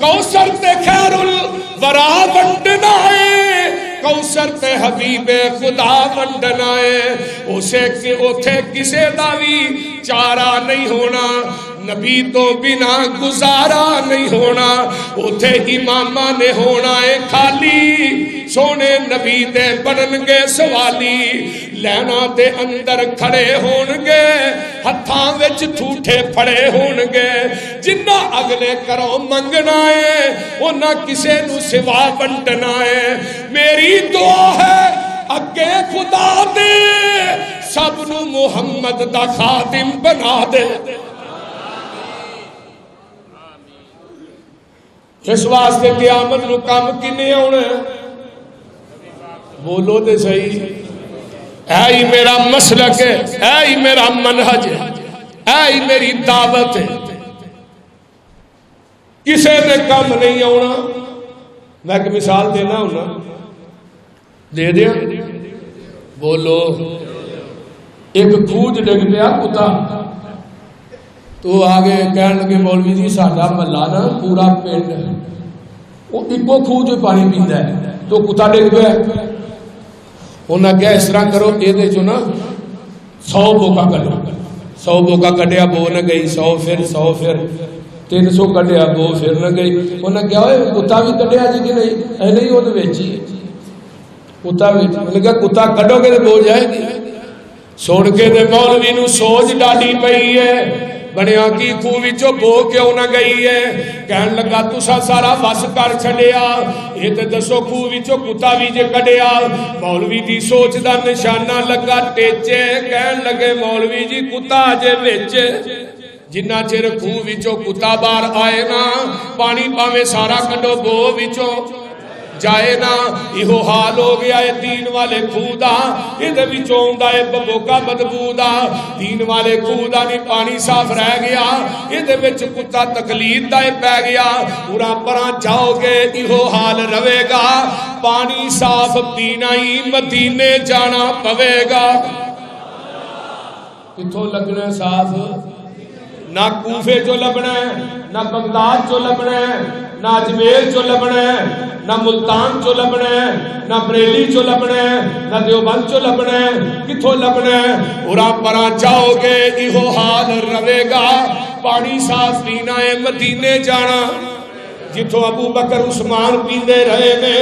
کوثر تے خیر الورا ونڈنا ہے، کوثر تے حبیب خدا ونڈنا ہے۔ اسے کہ اوتھے کسے دا بھی چارہ نہیں ہونا، نبی تو بنا گزارا نہیں ہونا۔ اوتھے امامہ نے ہونا ہے خالی، سونے نبی دے بننگے سوالی۔ لینا دے اندر کھڑے ہونگے، ہتھاں وچ ٹھوٹے پھڑے ہونگے۔ جنہ اگلے کرو منگنا ہے، انہاں کسے نو سوا ونڈنا ہے۔ میری دعا ہے اگے خدا دے، سب نو محمد دا خادم بنا دے۔ اس واسطے قیامت نو کام کنے ہونا ہے؟ بولو دے صحیح، اے ہی میرا مسلک ہے، اے ہی میرا منہج ہے، اے ہی میری دعوت ہے۔ کسے نے کم نہیں ہونا۔ میں ایک مثال دینا ہونا، دے دیا بولو۔ ایک کھوج ڈگ پیا کتا، تو آگے کہنے لگے مولوی جی ساڈا محلہ نا پورا پنڈ وہ ایکو کھوج پانی پیندا ہے، تو کتا ڈگ پیا۔ انہاں کہا اس طرح کرو، یہ چو نا 100 بوکا کڈو۔ 100 بوکا کڈیا، بو نہ گئی، 100 پھر 100 پھر 300 کڈیا، بو پھر نہ گئی۔ انہاں کہا اوے کتا بھی کڈیا جی کہ نہیں؟ اے نہیں، وہ تو ویچی کتا ویچ۔ انہوں نے کہا کتا کڈو گے تو بو جائے گی۔ سن کے تے مولوی نو سوچ ڈاڈی پئی ہے، بنیا کی خوہ وچوں بو کیوں نہ گئی ہے؟ کہن لگا تسا سارا وس کر چھڈیا، یہ تے دسو خوہ وچوں کتا بھی جے کڈیا۔ مولوی دی سوچ دا نشانہ لگا ٹیچے، کہن لگے مولوی جی کتا جے وچ، جنہ چر خوہ وچوں کتا باہر آئے نا، پانی پاویں سارا کڈو بو وچوں جائے نا۔ یہ حال ہو گیا ہے دین والے خودا، یہ دے بھی چوندا ہے ببوکا بدبودا۔ دین والے خودا نہیں پانی صاف رہ گیا، یہ دے بھی کتا تقلید دائے پہ گیا۔ پورا پران جاؤ گے یہ حال روے گا، پانی صاف پینا ہی مدینے جانا پوے گا۔ کتھوں لگنا صاف؟ نہ کوفے جو لبنا ہے، نہ بغداد جو لبنا ہے، نہ اجمیر جو لبنا ہے، نہ ملتان جو لبنا ہے، نہ بریلی جو لبنا ہے، نہ دیوبند جو لبنا ہے۔ کتھوں لبنا ہے؟ اُرا پرا جاؤ گے ایہو حال روے گا، پانی صاف پینا ہے مدینے جانا۔ جتوں ابو بکر عثمان پیندے رہے نے،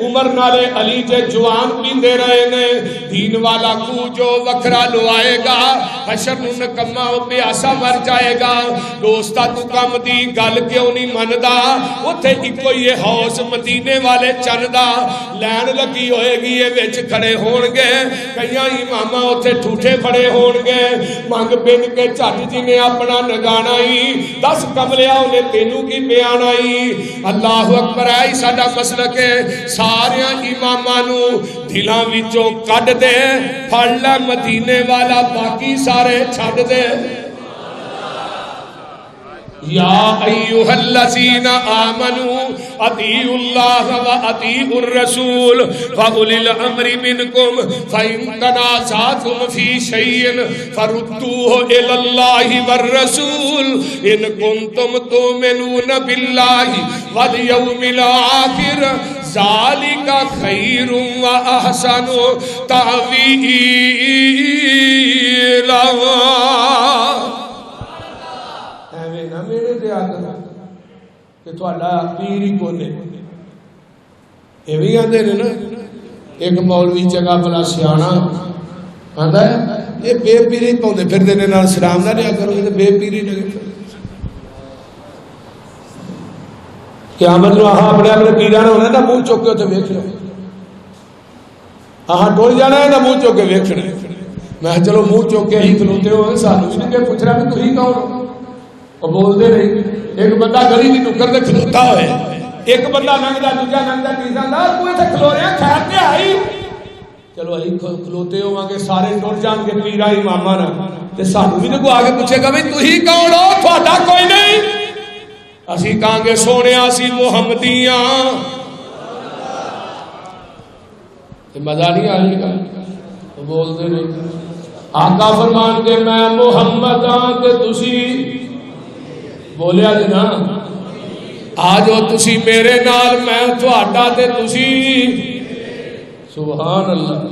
عمر نالے علی جے جوان پیندے رہے نے، دین والا کو جو وکھرا لوائے گا، حشر نو نکما او پیاسا مر جائے گا۔ دوستا تو کم دی گل کیوں نہیں مندا؟ اوتھے اکو یہ حوض مدینے والے چندا، لین لگی ہوئے گی یہ وچ کھڑے ہون گے، کئیاں اماماں اوتھے ٹھوٹے پڑے ہون گے، منگ بن کے جٹ جی نے اپنا نگانا ہی، 10 کملیا انہیں تینوں کی بیان آئی۔ اللہ اکبر ہے ساڈا مسلک ہے، سارے امامانو دلاں وچوں کڈ دے، پھڑ لے مدینے والا باقی سارے چھڈ دے۔ یا ایھا الذین آمنوا اطیعوا اللہ واطیعوا الرسول واولی الامر منکم فإن تنازعتم فی شیء فردوہ الی اللہ والرسول ان کنتم تؤمنون باللہ والیوم الآخر ذالک خیر واحسن تأویلا۔ نہ میرے دیا کرو کہ تھوڑا پیر ہی کونے، یہ بھی آدھے نے نا۔ ایک مولوی جگہ بلا سیانا آدھا ہے یہ بے پیری پاؤں پھر دینے نال سلام نہ لیا کرو، یہ بے پیری لگے۔ قیامت نو اپنے اپنے پیران ہونا نا منہ چک کے اتنے ویکھنا ٹول جانا ہے نا منہ چک کے ویکھنا میں چلو منہ چک کے ہی کھلوتے ہوئے سانو بھی نہیں پوچھنا بھی تھی کون وہ بولتے نہیں ایک بندہ گلی کی نکر سے کھلوتا ہوئے ایک بندہ لنگتا دوجا لنگتا تیسرا نہ کوئی تے کھلو رہا خیر تے آئی چلو ائی کھلوتے ہوا گے سارے ٹر جان کے پیرا اماماں تے سانو بھی تو آ کے پوچھے گا بھی تھی کون ہو تھوڑا کوئی نہیں اسی کہاں گے سونے اسی محمدیاں مزہ نہیں آئی گا وہ بولتے نہیں آقا فرمان کے میں محمد ہاں تے تسی بولیا جی نا آ جو تسی میرے نال میں تھوڑا تے تسی سبحان اللہ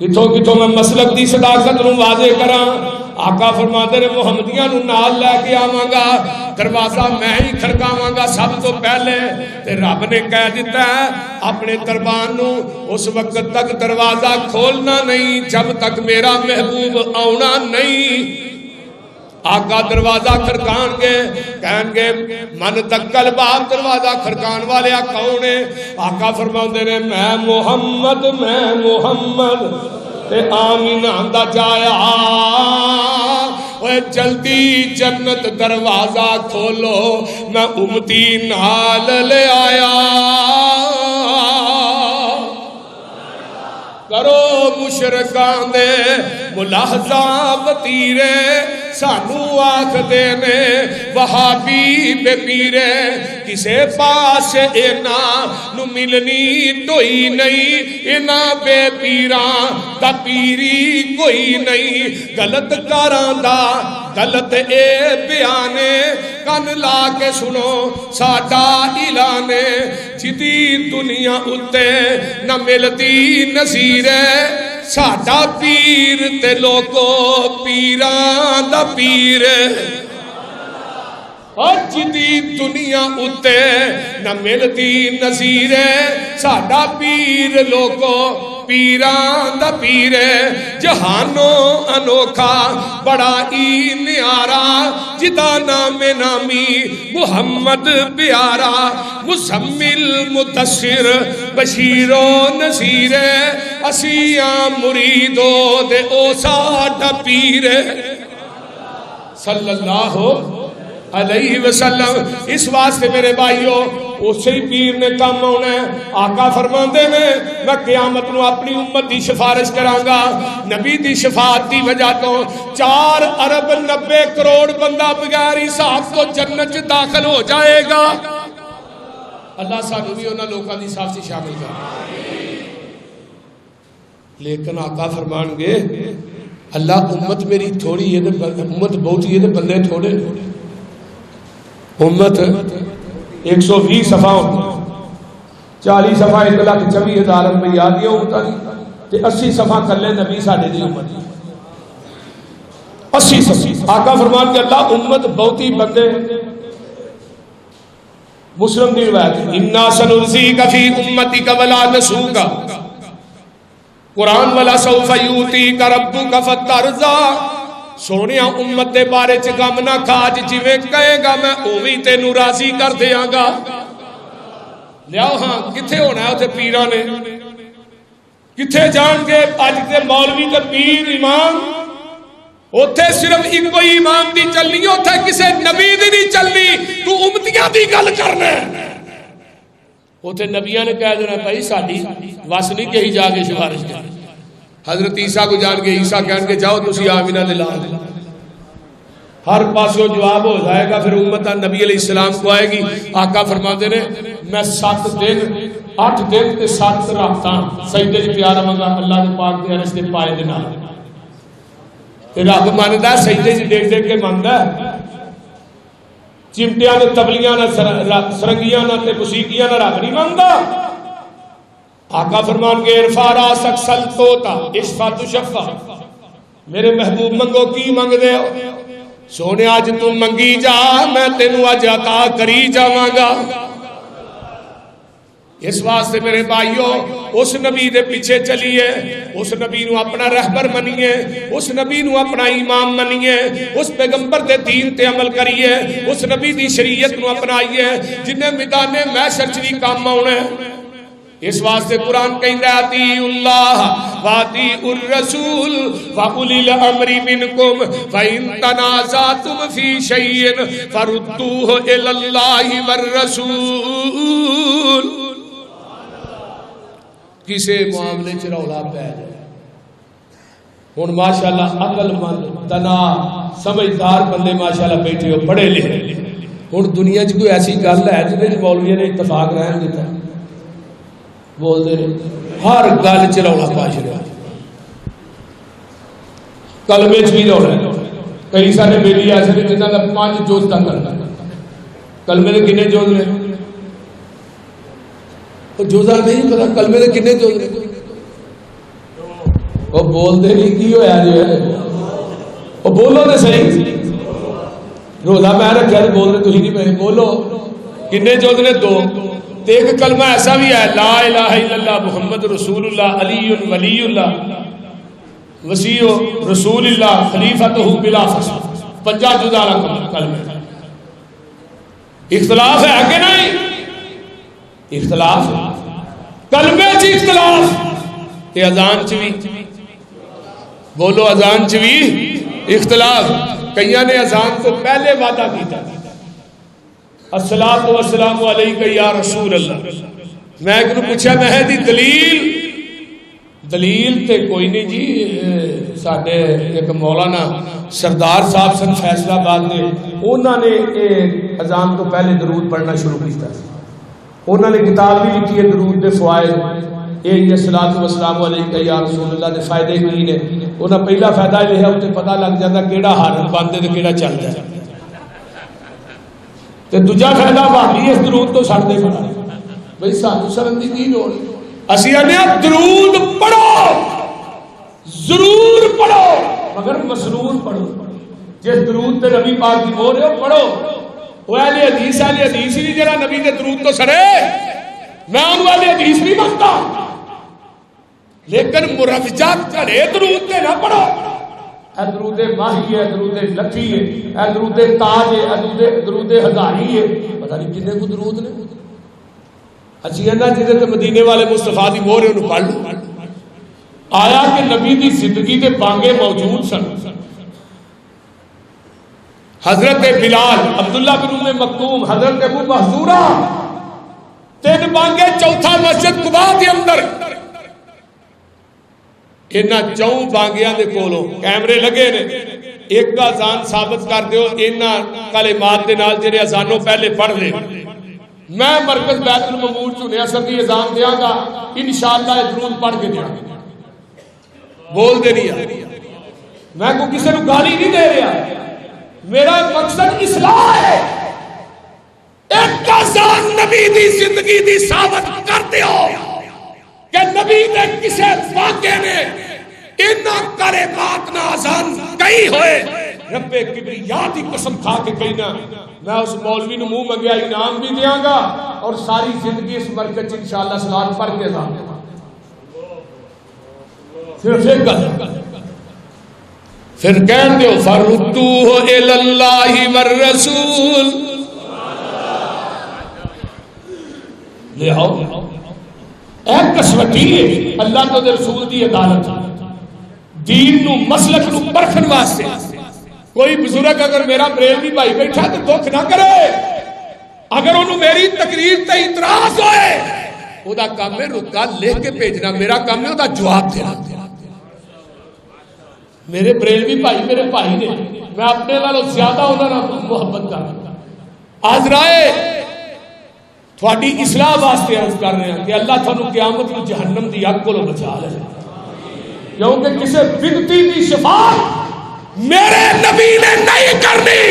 کتوں کتوں میں مسلک دی صداقت نو واضح کراں آقا فرماتے نے محمدیاں نو نال لے کے آواں گا دروازہ میں ہی کھڑکاواں گا سب تو پہلے تے رب نے کہہ دیتا ہے اپنے دربان نو اس وقت تک دروازہ کھولنا نہیں جب تک میرا محبوب آنا نہیں آقا دروازہ کھڑکان گے کہیں گے من دکل باب دروازہ کھڑکان والے کون ہے آقا فرماتے نے میں محمد تے آمینہ دا جایا اوے جلدی جنت دروازہ کھولو میں امتی نال لے آیا کرو مشرکان دے ملاحظہ وطیرے سانو آکھ دینے وہابی بے پیرے کسے پاس اینا نو ملنی توئی نہیں اینا بے پیران دا پیری کوئی نہیں غلط کاران دا غلط اے بیانے کن لا کے سنو ساڈا اعلانے جدی دنیا اتے نہ ملتی نظیرے ساڈا پیر تے لوگو پیران دا پیر اور جدی دنیا اتے نہ ملتی نظیرے ساڈا پیر لوگو پیران دا پیر جہانوں انوکھا بڑا ہی نیارا جدا نام نامی محمد پیارا مزمل مدثر بشیر و نذیر اسیاں مریدو دے او ساڈا پیر صلی اللہ علیہ وسلم اس واسطے میرے بھائیوں اسی پیر نے کام ہونا ہے آقا فرماندے نے میں قیامت نو اپنی امت دی سفارش کراں گا نبی دی شفاعت دی وجہ تو 4 ارب 90 کروڑ بندہ بغیر حساب تو جنت داخل ہو جائے گا اللہ سانو بھی انہاں لوکاں دی صاف سے شامل کر لیکن آقا فرمان گے اللہ امت میری تھوڑی ہے امت بہت ہی ہے بندے تھوڑے امت 120 صفحہ 40 صفحہ 1,24,000 روپے یاد دیا ہوتا تے 80 صفحہ کر لے نبی ساڈے دی امت 80 صفحہ آقا فرمان کے اللہ امت بہت ہی بندے مسلم دی روایت انا سنرزیک فی امتک ولا نسوک قرآن والا سوف یوتیک ربک فترضی سونیا امت دے بارے چ غم نہ کھا جویں کہے گا میں اوویں تینوں راضی کر دیاں گا لیاؤ ہاں کتھے ہونا ہے اوتھے پیراں نے کتھے جان کے اج دے مولوی تے پیر امام اوتھے صرف ایک ہی امام دی چلنی اوتھے کسے نبی دی نہیں چلنی تو امتیاں دی گل کرنا اوتھے نبیاں نے کہہ دینا بھائی ساڈی وس نہیں کہیں جا کے سفارش کر حضرت عیسیٰ کو جان کے عیسیٰ کہنے کے جاؤ تسی آمینہ دے لا دے ہر پاسوں جواب ہو جائے گا پھر امت نبی علیہ السلام کو آئے گی آقا فرماتے نے میں 7 دن 8 دن تے 7 راتاں سجدے وچ پیار منگا اللہ دے پاک دے عرش دے پائے دے نال تے رب مندا ہے سجدے وچ دیکھ دیکھ کے مندا ہے چمٹیاں تے تبلیاں نہ سرنگیاں نہ تے موسیقیاں نہ رب نہیں مندا آقا فرمان کے ارفع راسک سلطوتا اشفا تشفا میرے محبوب منگو کی منگ دے ہو سونے آج تم منگی جا میں تینوں آج عطا کری جاواں گا اس واسطے میرے بھائیو اس نبی دے پیچھے چلیے، اس نبی نو اپنا رہبر منیے، اس نبی نو اپنا امام منیے، اس پیغمبر دے دین تے عمل کریے، اس نبی دی شریعت نو اپنائیے جنہیں میدان محشر چ بھی کام آنا ہے۔ اس واسطے قرآن کہندا ہے اطیعوا اللہ واطیعوا الرسول واولی الامر منکم فإن تنازعتم فی شیء فردوہ الی اللہ والرسول۔ کسے معاملے چ رولا پی جائے ہن ماشاءاللہ عقل مند دنا سمجھدار بندے ماشاءاللہ بیٹھے ہو پڑھے لکھے، ہن دنیا چ کوئی ایسی گل ہے جہاں مولوی نے اتفاق رہن دیتا بول دے ہر گل چ رولا پا چھڑیا، کلمے چ بھی رولا۔ کئی سارے بیلی ایسے نے جنہاں دا 5 جوز تک کرنا، کلمے دے کنے جوز نے وہ جوزا نہیں پتا، کلمے دے کنے جوز نے وہ بول دے نہیں کی ہویا جو ہے وہ بولو تے صحیح، روزہ میں رکھیا تے بول دے تسی نہیں پے، بولو کنے جوز نے 2۔ ایک کلمہ ایسا بھی ہے لا الہ الا اللہ محمد رسول اللہ علی ولی اللہ وسیع رسول اللہ خلیفۃہ بلا فصل، 5 جدا کلمہ۔ اختلاف ہے کہ نہیں؟ اختلاف کلمے چ اختلاف تے اذان چ بھی، بولو اذان چ بھی اختلاف۔ کئیاں نے اذان تو پہلے وعدہ کیتا الصلاۃ والسلام علیک یا رسول اللہ، میں ایک نو پوچھا میں دی دلیل تے کوئی نہیں جی، ساڈے ایک مولانا سردار صاحب سن فیصلہ آباد نے انہوں نے اذان تو پہلے درود پڑھنا شروع کیتا، انہوں نے کتاب بھی لکھی ہے درود دے فوائد، یہ الصلاۃ والسلام علیک یا رسول اللہ دے فائدے کی نے، انہاں پہلا فائدہ یہ ہے تے پتہ لگ جاتا کیڑا ہارن بنتے تے کیڑا چلتا ہے، تے دوجا فائدہ بھابی اس درود تو سڑ دے پڑا بھئی سانو سرن دی کی لوڑ، اسی آنے درود پڑھو ضرور پڑھو مگر مسرور پڑھو، جس درود تے نبی پاک دی بول رہے ہو پڑھو، وہ اہل حدیث ہی نہیں جڑا نبی دے درود تو سڑے، میں انہوں اہل حدیث نہیں مانتا، لیکن مروجات کرے درود تے نہ پڑھو، اے درود ماہی ہے، درود لکھی ہے، اے درود تاج ہے، اے درود ہزاری ہے، پتہ نہیں کنے کو درود نے، اچھی اندہ جیسے تے مدینے والے مصطفیٰ دی مورے انہوں پڑھ لو۔ آیا کہ نبی دی زندگی دے بانگے موجود سن، حضرت بلال، عبداللہ بن ام مکتوم، حضرت ابو محذورہ، 3 بانگے، چوتھا مسجد قباء دے اندر، انہاں 4 بانگیاں دے کولوں کیمرے لگے نے، ایک کا اذان ثابت کر دیو انہاں کلمات دے نال جڑے اذانوں پہلے پڑھ لے، میں مرکز بیت المعمور چنے اثر دی اذان دیاں گا انشاءاللہ درود پڑھ کے دیاں گا، بول دے نہیں میں کو کسی کو گالی نہیں دے رہا، میرا مقصد اصلاح ہے، ایک اذان نبی دی زندگی دی ثابت کر دیو کہ نبی نے کسے واقعے نے انہاں کلمات نہ اذان کئی ہوئے، رب کبریاء دی قسم کھا کے کہنا میں اس مولوی نو منہ منگیا انعام بھی دیاں گا اور ساری زندگی اس مرکز انشاءاللہ صلاۃ پڑھ کے جاؤں گا۔ صرف ایک گل پھر کہہ دیو فردوہ الی اللہ والرسول، لے آؤ ایک کسوٹی ہے اللہ تو رسول دی عدالت، دین نو مسلک نو پرکھن واسطے، کوئی بزرگ اگر میرا بریلوی بھائی بیٹھا تو دکھ نہ کرے، اگر انہوں میری تقریر تے اعتراض ہوئے او دا کام ہے رکا لکھ کے بھیجنا، میرا کام ہے او دا جواب دینا۔ میرے بریلوی بھائی میرے بھائی نے، میں اپنے والوں زیادہ انہوں نے محبت کرنا، آزرائے تھوڑی اصلاح واسطے عرض کر رہے ہیں کہ اللہ تھانو قیامت کو جہنم دی اگ کو بچا لے، کیونکہ کسی بدعتی دی شفاعت میرے نبی نے نہیں کرنی،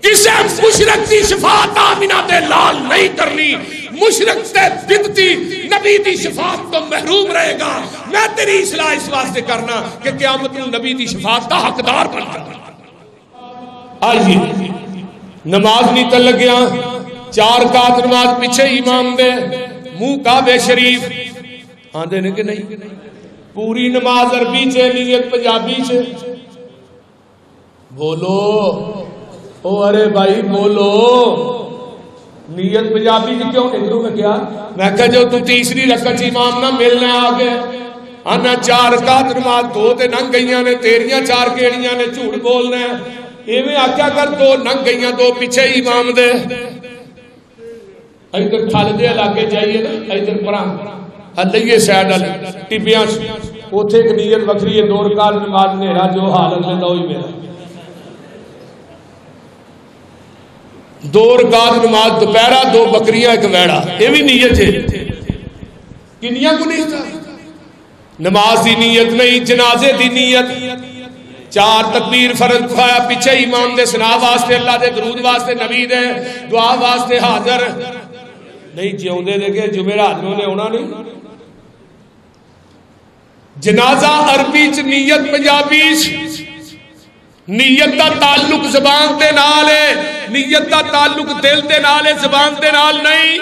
کسی مشرک دی شفاعت آمینہ دے لال نہیں کرنی، مشرک سے بدعتی نبی دی شفاعت تو محروم رہے گا۔ میں تیری اصلاح اس واسطے کرنا کہ قیامت میں نبی دی شفاعت کا حقدار بن جائے۔ آئیے نماز نہیں تل گیا، 4 رکعت نماز پیچھے امام دے منہ کعبے شریف آندے نے کہ نہیں پوری نماز عربی چ نیت پنجابی چ بولو او ارے بھائی بولو نیت پنجابی چ کیوں ادھروں میں کیا میں کہا جو تو تیسری رکعت امام نہ ملنا آگے آنا 4 رکعت نماز 2 تے ننگ گئیاں نے تیریاں 4 کیڑیاں نے جھوٹ بولنا ہے ایویں آکھیا کر 2 ننگ گئیاں 2 پیچھے امام دے ادھر تھل دے علاقے جائیے نا ادھر پراں لئیے سائڈ والے ٹبیاں اوتھے ایک نیت وکری ہے 2 رکعت نماز نیرا جو حال اگلے دا ہوئی میرا 2 رکعت نماز دوپہرا 2 بکریاں ایک ویڑا یہ بھی نیت ہے کنیاں کو نہیں تھا نماز دی نیت نہیں جنازے دی نیت 4 تکبیر فرض کھایا پیچھے امام دے ثنا واسطے اللہ دے درود واسطے نبی دے دعا واسطے حاضر نہیں جیوندے دے کے جمعرات میں نے ہونا نہیں جنازہ عربی چ نیت پنجابی نیت دا تعلق زبان دے نال ہے نیت دا تعلق دل دے نال ہے زبان دے نال نہیں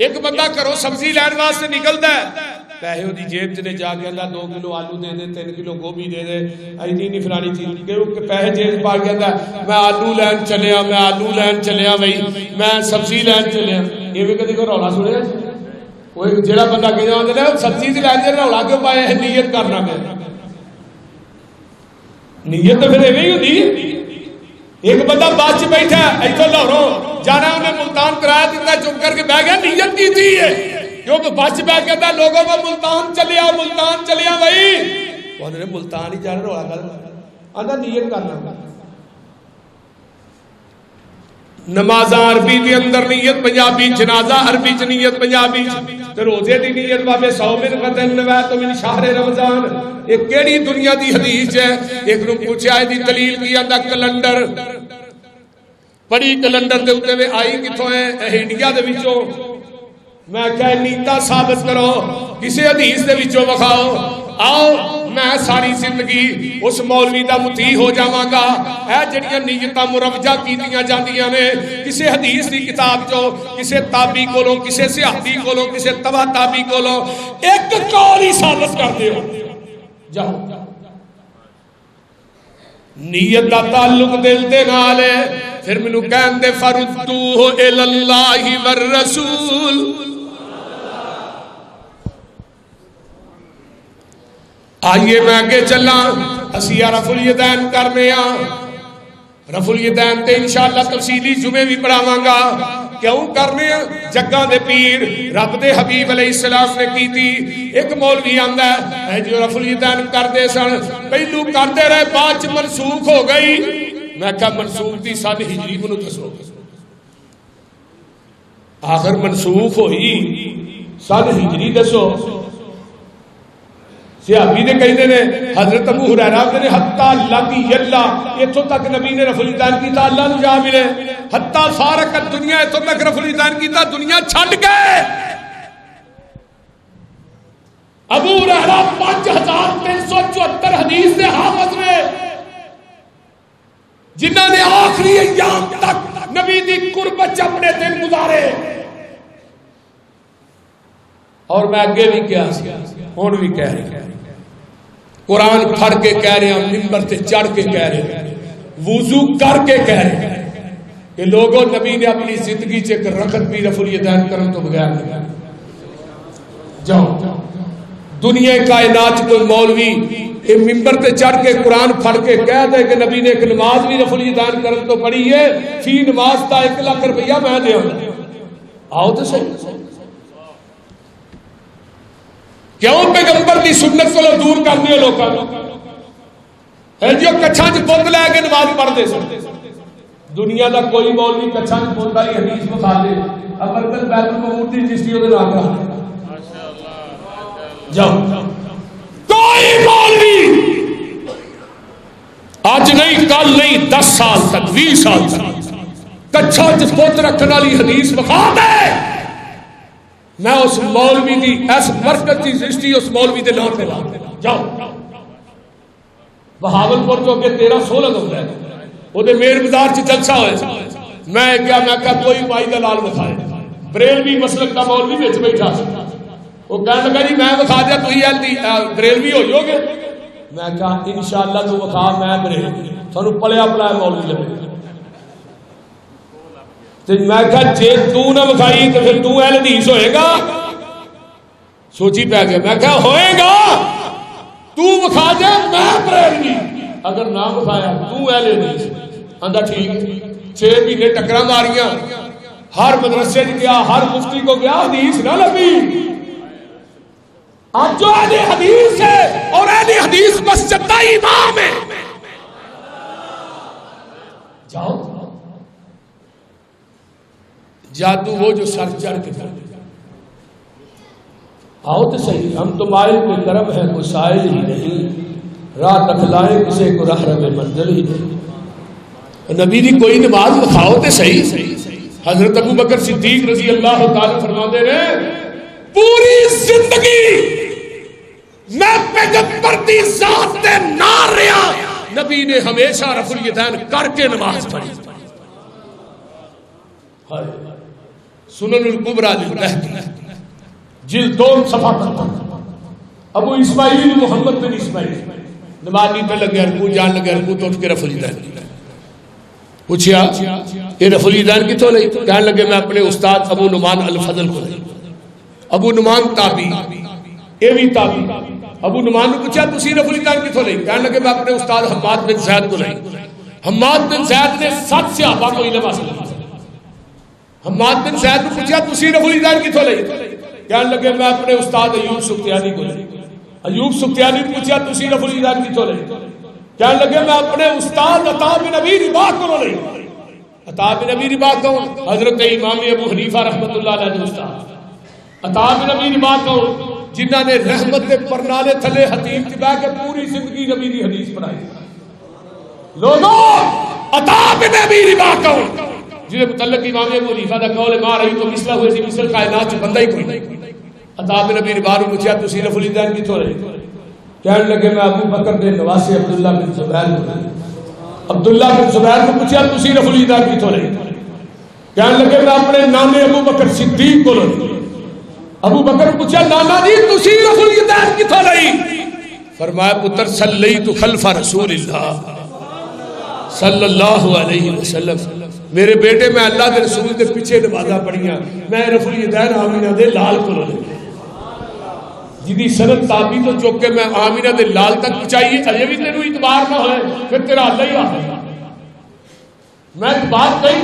ایک بندہ کرو سبزی لین واسطے نکلدا ہے پیسے دی جیب چ نے جا کے اللہ 2 کلو آلو دے دے 3 کلو گوبھی دے دے ایڈی نہیں فلانی چیز کہ پیسے جیب پا کے کہندا میں آلو لین چلیا بھائی میں سبزی لین چلیا ایویں کدی کو رولا سنیا وہ جڑا بندہ کہندا ہوندا ہے سبزی دی لین تے رولا کیوں پایا ہے نیت کرنا میں نیت تو پھر ایویں ہی ہوندی ہے ایک بندہ بس چ بیٹھا ہے ایتھوں لاہوروں جانا انہیں ملتان کرایہ دیتا چپ کر کے بیٹھ گیا نیت کی تھی ہے کیونکہ بس بیٹھ کہتا ہے لوگوں کو ملتان چلیا بھائی انہوں نے ملتان ہی جانا رولا کر آدھا نیت کرنا نماز عربی کے اندر نیت پنجابی جنازہ عربی چ نیت پنجابی تے روزے دی نیت بابے 100 من غدن نویت من شہر رمضان ایک کیڑی دنیا دی حدیث ہے ایک نو پوچھا ہے دی دلیل کی آندا کیلنڈر پڑھی کیلنڈر دے اوتے آئی کتھوں ہے انڈیا دے وچوں میں کہا نیتا ثابت کرو کسی حدیث دے وچوں وکھاؤ آؤ میں ساری زندگی اس مولوی دا مطیع ہو جاواں گا اے جڑیاں نیتاں مروجہ کیتیاں جاندیاں نے کسی حدیث دی کتاب چوں کسی تابعی کولوں کسی صحابی کولوں کسی تبع تابعی کولوں ایک قول ہی ثابت کر دیو جاؤ نیت دا تعلق دل دے نال ہے پھر مینوں کہندے فردوہ الی اللہ والرسول آئیے میں آگے چلا اسیہ رفع الیدین کرنے رفع الیدین تے انشاءاللہ تفصیلی جمعے بھی پڑھاواں گا کیوں کرنے جگہ دے پیر رب دے حبیب علیہ السلام نے کی تھی ایک مولوی آندا ہے جو رفع الیدین کر دے سن پہلو کرتے رہے بعد چ منسوخ ہو گئی میں کہا منسوخ تھی سن ہجری منو دسو آخر منسوخ ہوئی سن ہجری دسو صحابی نے کہتے ہیں حضرت ابو ہریرہ نے حتی لقی اللہ اتھوں تک نبی نے رفع الیدین کیتا اللہ نو جا ملے حتی فارقت دنیا اتھوں تک رفع الیدین کیتا دنیا چھڈ گئے ابو ہریرہ 5374 حدیث دے حافظ نے جنہاں نے آخری ایام تک نبی دی قربت اپنے دن گزارے اور میں آگے بھی کیا ہون بھی کہہ رہے ہیں قرآن پڑھ کے کہہ رہے ہیں منبر تے چڑھ کے کہہ رہے ہیں وضو کر کے کہہ رہے ہیں کہ لوگوں نبی نے اپنی زندگی چ ایک رکعت بھی رفع الیدین کرن تو بغیر نہیں جاؤ دنیا کائنات کوئی مولوی منبر تے چڑھ کے قرآن پڑھ کے کہہ دے کہ نبی نے ایک نماز بھی رفع الیدین کرن تو پڑھی ہے فی نماز دا 1 لاکھ روپیہ میں دیاں آؤ تو صحیح کیوں پیغمبر دی سنت کو دور کرنے ہو لوگوں جو کچھاں چ پوت لے کے نماز پڑھ دے سن دنیا دا کوئی مولوی کچھاں چ پوت والی حدیث بتا دے اگر تک بیت المعمور دی چشتی دے نام رہا جاؤ کوئی مولوی آج نہیں کل نہیں 10 سال تک 20 سال تک کچھاں چ پوت رکھنے والی حدیث بتا دے میں اس مولوی دی اس مرکز کی رشتی اس مولوی دے نام پہ لا جاؤ بہاولپور تو کہ 13 16 ہوتا ہے وہ دے میر بازار چ جلسہ ہوئے میں کیا کوئی مائی کا لال بخائے بریلوی مسلک کا مولوی بچ بیٹھا وہ کہنے لگا جی میں بخا دیا تھی بریلوی ہو جاؤ گے. میں کہا انشاءاللہ تو بخا میں بریلوی تھانوں پلیا پلایا مولوی لگے. میں کہا جے تو نہ بخائی تو پھر تو اہل حدیث ہوئے گا. سوچی پہ گیا. میں کہا ہوئے گا تو بخا دے میں بریلوی اگر نہ بخایا تو اہل حدیث. آندا ٹھیک 6 مہینے ٹکرا ماریاں ہر مدرسے گیا ہر مفتی کو گیا حدیث نہ لگی. آج جو اہل حدیث ہے اور اہل حدیث مسجد کا امام ہے جاؤ جادو وہ جو سر چڑھ کے کرتے آؤ تو صحیح. ہم تو مائل پہ کرم ہے کوئی سائل ہی نہیں راہ تکلائے کسے کو راہ رہے منزل ہی نہیں. نبی دی کوئی نماز بخاؤ تے صحیح. حضرت ابو بکر صدیق رضی اللہ تعالی فرماتے رہے پوری زندگی میں پیغمبر دی ذات تے نہ رہا نبی نے ہمیشہ رفع الیدین کر کے نماز پڑھی. سنن الکبریٰ للبہقی جلد 2 صفحہ. ابو اسماعیل محمد بن اسماعیل نماز نہیں پہ لگے رکوع جان لگے رکوع تو اٹھ کے رفع الیدین پوچھیا یہ رفع الیدین کتوں لئی. کہنے لگے میں اپنے استاد ابو نعمان الفضل کو لئی. ابو نعمان تابعی یہ بھی تابعی. ابو نعمان نے پوچھا تسی رفع الیدین کتوں لئی. کہنے لگے میں اپنے استاد حماد بن زید کو لئی. حماد بن زید نے 7 صحابہ کو علم حاصل کیا. حماد بن زید نے پوچھا تسی رفع الیدین کتوں لئی. کہنے لگے میں اپنے استاد ایوب سختیانی کو لئی. ایوب سختیانی نے پوچھا تسی رفع الیدین کتوں لئی. کہنے لگے میں اپنے استاد عطا بن ابی رباح کو لئی. عطا بن ابی رباح کون؟ حضرت امام ابو حنیفہ رحمۃ اللہ علیہ استاد. عطا بن ابی رباح کون؟ جنہاں نے رحمت کے پرنالے تھلے حتیم کی بہ کے پوری زندگی نبی دی حدیث پڑھائی. لوگوں عطا بن ابی رباح کون؟ جنہیں متعلق امام ابو حنیفہ دا قول ما رہی تو مثلا ہوئے سی مثل کائنات چ بندہ ہی کوئی نہیں. عطا بن ابی رباح نے پوچھا تسی رفع الیدین کتوں لئی. کہنے لگے میں ابو بکر کے نواسے عبداللہ بن زبیر کو. عبداللہ بن زبیر کو پوچھا تسی رفع الیدین کتوں لئی. کہنے لگے میں اپنے نانے ابو بکر صدیق کو لئی. ابو بکر پوچھا نانا جی تسی رفع الیدین کتوں لئی. فرمایا پتر صلیت خلف رسول اللہ صلی اللہ علیہ وسلم. میرے بیٹے میں اللہ کے رسول کے پیچھے نمازاں پڑھیاں میں رفع الیدین آمینہ دے لال کو لئی. جدی سند تابی تو چوک کے میں آمینہ دے لال تک پہنچائی اجے بھی تینوں اعتبار نہ ہوئے پھر تیرا اللہ ہی آتا. میں بات کہی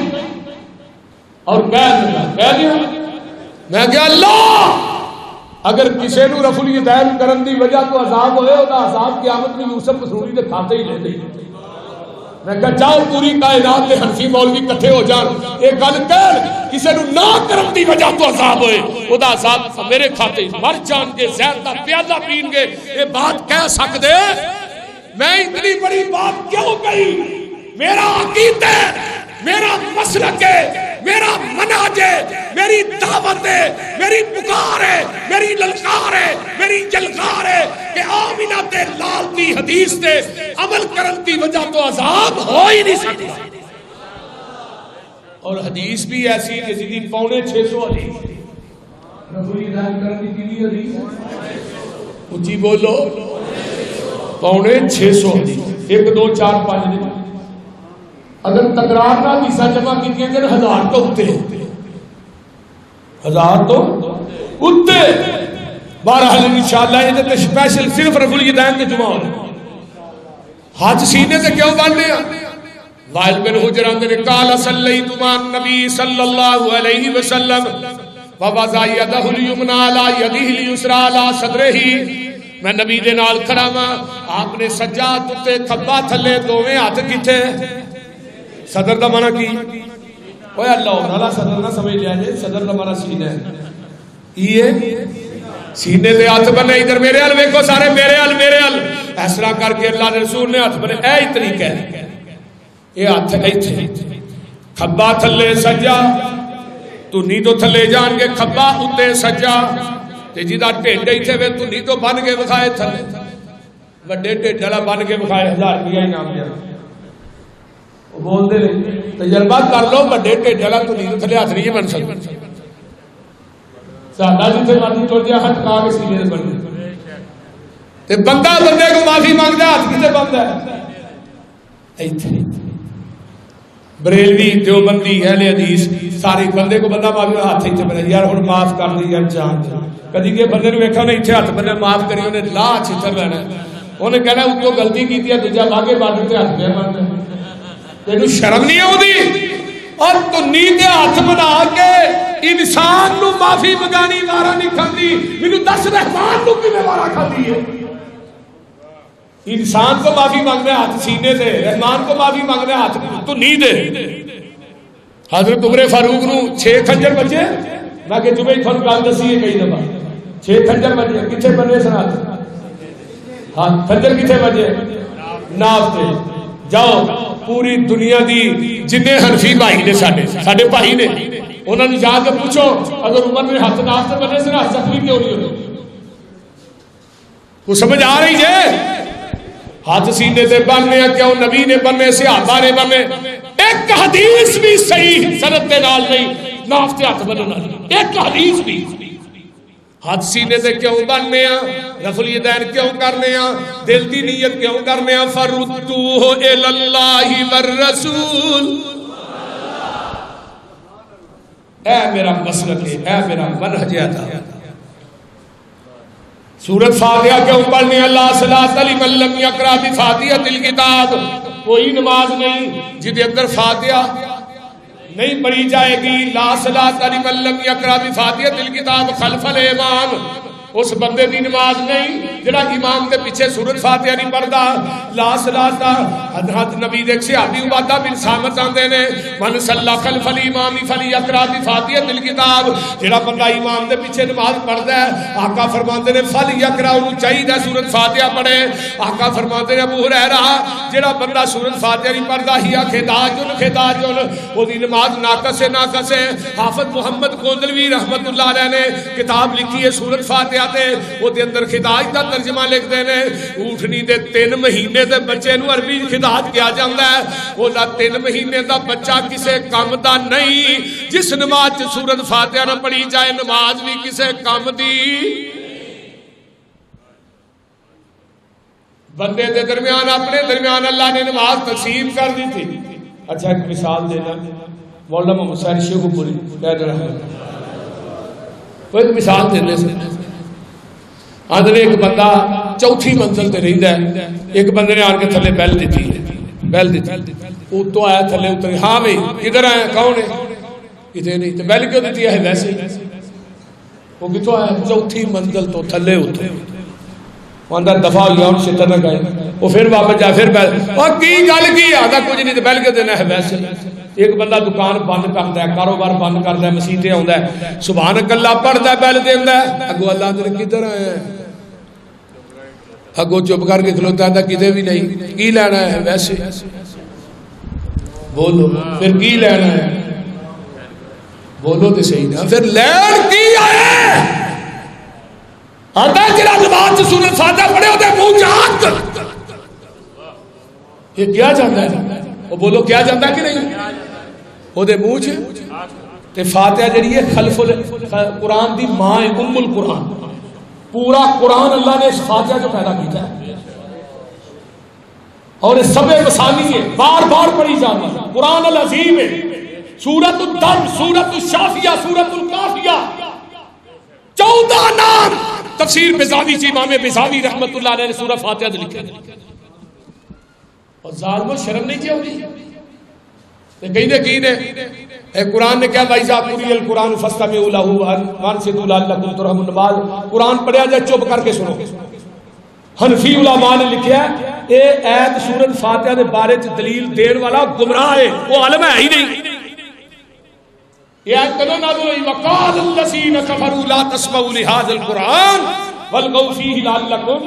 اور کہہ دیا میں کہ اللہ اگر کسی نو رفع الیدین کرن دی وجہ تو عذاب ہوئے وہ عذاب قیامت میں یوسف مسروری دے کھاتے ہی لے دے. میں کہا جاؤ پوری کائنات دے حنفی مولوی کٹھے ہو جان یہ گل کر کسی نو نہ کرن دی وجہ تو عذاب ہوئے وہ عذاب میرے کھاتے مر جان گے زہر دا پیالہ پین گے. یہ بات کہہ سکدے میں اتنی بڑی بات کیوں کہی. میرا عقیدہ میرا مسلک ہے میرا منہج ہے میری دعوت ہے میری پکار ہے میری للکار ہے میری جلکار ہے کہ آمینہ دے لال دی حدیث دے عمل کرن دی وجہ تو عذاب ہو ہی نہیں سکتا. اور حدیث بھی ایسی کہ جدی 650 حدیث رسول اللہ کرن دی کتنی حدیث اچھی بولو 650 حدیث 1 2 4 5 دن اگر تکرار نہ حدیثہ جمع کی تھی 1000 تو اتے 1000 تو اتے. بہرحال انشاءاللہ یہ تو اسپیشل صرف رفع الیدین کے جمعہ ہو. حج سینے سے کیوں بن لیا. وائل بن حجر نے قال صلیت مع النبی صلی اللہ علیہ وسلم ووضع یدہ الیمنی علی یدہ الیسری علی صدرہ. میں نبی دے نال کھڑا ہاں آپ نے سجاد تے کھبا تھلے دوویں ہاتھ کیتے. صدر دا معنی کی اوے اللہ تعالی صدر نہ سمجھ لیا جائے. صدر دا معنی سینہ ہے. یہ سینے دے ہاتھ بنے ادھر میرے ال ویکھو سارے میرے ال اس طرح کر کے اللہ کے رسول نے ہاتھ بنے اے ہی طریقہ ہے. یہ ہاتھ ایتھے کھبا تھلے سجا تو نی تو تھلے جان کے کھبا اتے سجا تے جدا ٹھڈ ایتھے وے تو نی تو بن کے وکھائے تھلے وڈے ٹھڈ والا بن کے وکھائے 1000 روپیہ انعام دیا. بول دے تجربہ کر لو بڑے ٹھڈ والا تنید تھلے ہاتھ نہیں بن سکتا سادہ جتنے مرضی ٹر جائے ہاتھ کا کے سینے سے بن تے بندہ بندے کو معافی مانگتا ہاتھ کتنے بنتا ہے بریلوی دیوبندی اہل حدیث سارے بندے کو بندہ معافی ہاتھ ہی بنے یار ہن معاف کر دی یار جان کدی کے بندے نے ویکھا انہیں اتنے ہاتھ بنے معاف کری انہیں لا چھتر لینا انہیں کہنا اتوں غلطی کی ہے دوجا باغے بارڈر تے ہاتھ پہ بننا تینوں شرم نہیں آتی اور تو نیندے ہاتھ بنا کے انسان نو معافی منگانی وارا نہیں کھاندی مینوں دس رحمان نو کیویں وارا کھاندی ہے انسان کو معافی مانگنے ہاتھ سینے سے رحمان کو معافی مانگنے ہاتھ تو نہیں دے حضرت عمر فاروق نو 6 خنجر بچے میں کہ جمعہ تھانوں گل دسی ہے کئی دفعہ 6 خنجر بچے کتنے بنے سن ہاتھ ہاں خنجر کتنے بجے ناف تے جاؤ پوری دنیا دی جنے حنفی بھائی نے ساڈے بھائی نے انہوں نے جا کے پوچھو اگر عمر میں ہاتھ ناف تے بنے سن ہاتھ زخمی کیوں نہیں ہوتے کچھ سمجھ آ رہی ہے ہاتھ سینے سے بننے کیوں نبی نے بننے صحابہ نے بننے ایک حدیث بھی صحیح سند کے نال نہیں ناف تے ہاتھ بننا ایک حدیث بھی ہاتھ سینے سے کیوں بننے رفع الیدین کیوں کرنے دل دی نیت کیوں کرنے فردوہ الی اللہ والرسول اے میرا مسلک ہے اے میرا منہج ہے سورۃ فاتحہ کیوں پڑھنے اللہ صلاۃ لمن لم یقرأ بفاتحۃ الکتاب کوئی نماز نہیں جدے اندر فاتحہ نہیں پڑھی جائے گی لا صلاۃ لمن لم یقرأ بفاتحۃ الکتاب خلف الامام اس بندے دی نماز نہیں جڑا امام دے پیچھے سورۃ فاتحہ نہیں پڑھدا لا صلاۃ حضرت نبی دے صحابی عبادہ بن صامت آندے نے من صلی خلف الامام فلیقرأ بفاتحۃ الکتاب جڑا بندہ امام دے پیچھے نماز پڑھدا ہے آقا فرماندے نے فلیقرأ انہوں چاہیے سورۃ فاتحہ پڑھے آقا فرماندے نے ابو ہریرہ جڑا بندہ سورۃ فاتحہ نہیں پڑھدا ہی خداجن او دی نماز ناقص ہے حافظ محمد گوندلوی رحمت اللہ علیہ نے کتاب لکھی ہے سورۃ فاتحہ وہ دے اندر خداج دا ترجمہ لکھ دینے اٹھنی دے 3 مہینے دے بچے نو عربی خداج کیا جاندہ ہے وہ دا 3 مہینے دا بچہ کسے کام دا نہیں جس نماز سورۃ فاتحہ نہ پڑھی جائے نماز بھی کسے کام دی بندے دے درمیان اپنے درمیان اللہ نے نماز تقسیم کر دی تھی اچھا ایک مثال دینا مولانا محمد ساری شیخ پوری کہہ دے رہا ہے ایک مثال دینے سے آدھنے ایک بندہ چوتھی منزل تے رہندا ہے ایک بندے نے آن کے تھلے بیل دیتی وہ تو آیا تھلے اترے ہاں بھئی کدھر آیا کون ہے کدھر نہیں تو بیل کیوں دیتی ہے ویسے وہ کتوں آیا چوتھی منزل تو تھلے اترے وہ اندر دفعہ ہو گیا ان شیطان نہ گئے وہ پھر واپس جا پھر بیل اور کی گل کی آدھا کچھ نہیں تو بیل کیوں دینا ہے ویسے ایک بندہ دکان بند کرتا ہے کاروبار بند کرتا ہے مسیطے آتا ہے سبحان اللہ پڑھتا ہے بیل دینا ہے اگو اللہ نے کدھر آیا ہے اگو چپ کر کے کھلوتا ہے کدھر بھی نہیں کی لینا ہے ویسے بولو پھر کی لینا ہے بولو تو صحیح نا پھر لین کی آئے آتا ہے جنہا نماز سورۃ فاتحہ پڑھے ہوتے ہیں منہ جات یہ کیا جاتا ہے وہ بولو کیا جاتا ہے کہ نہیں وہ دے منہ تے فاتحہ جڑی ہے خلف قرآن دی ماں ام القرآن پورا قرآن اللہ نے اس فاتحہ کو پیدا کیتا ہے اور اس سب مسانی ہے بار بار پڑھی جاتی ہے قرآن العظیم ہے سورۃ الدم سورۃ الشافیہ سورۃ الکافیہ 14 نام تفسیر بیضاوی سے امام بیضاوی رحمت اللہ علیہ نے سورہ فاتحہ لکھے اور ظالمو شرم نہیں چاہیے کہ کہیں دے کی نے اے قرآن نے کیا وَإِذَا قُرِئَ الْقُرْآنُ فَاسْتَمِعُوا لَهُ وَأَنصِتُوا لَعَلَّكُمْ تُرْحَمُونَ نماز قرآن پڑھیا جائے چپ کر کے سنو حنفی علماء نے لکھیا اے ایت سورۃ فاتحہ دے بارے چ دلیل دین والا گمراہ ہے وہ عالم ہے ہی نہیں یہ آیت کدوں نازل ہوئی وَقَالَ الَّذِينَ كَفَرُوا لَا تَسْمَعُوا لِهَذَا الْقُرْآنِ وَالْغَوْا فِيهِ لَعَلَّكُمْ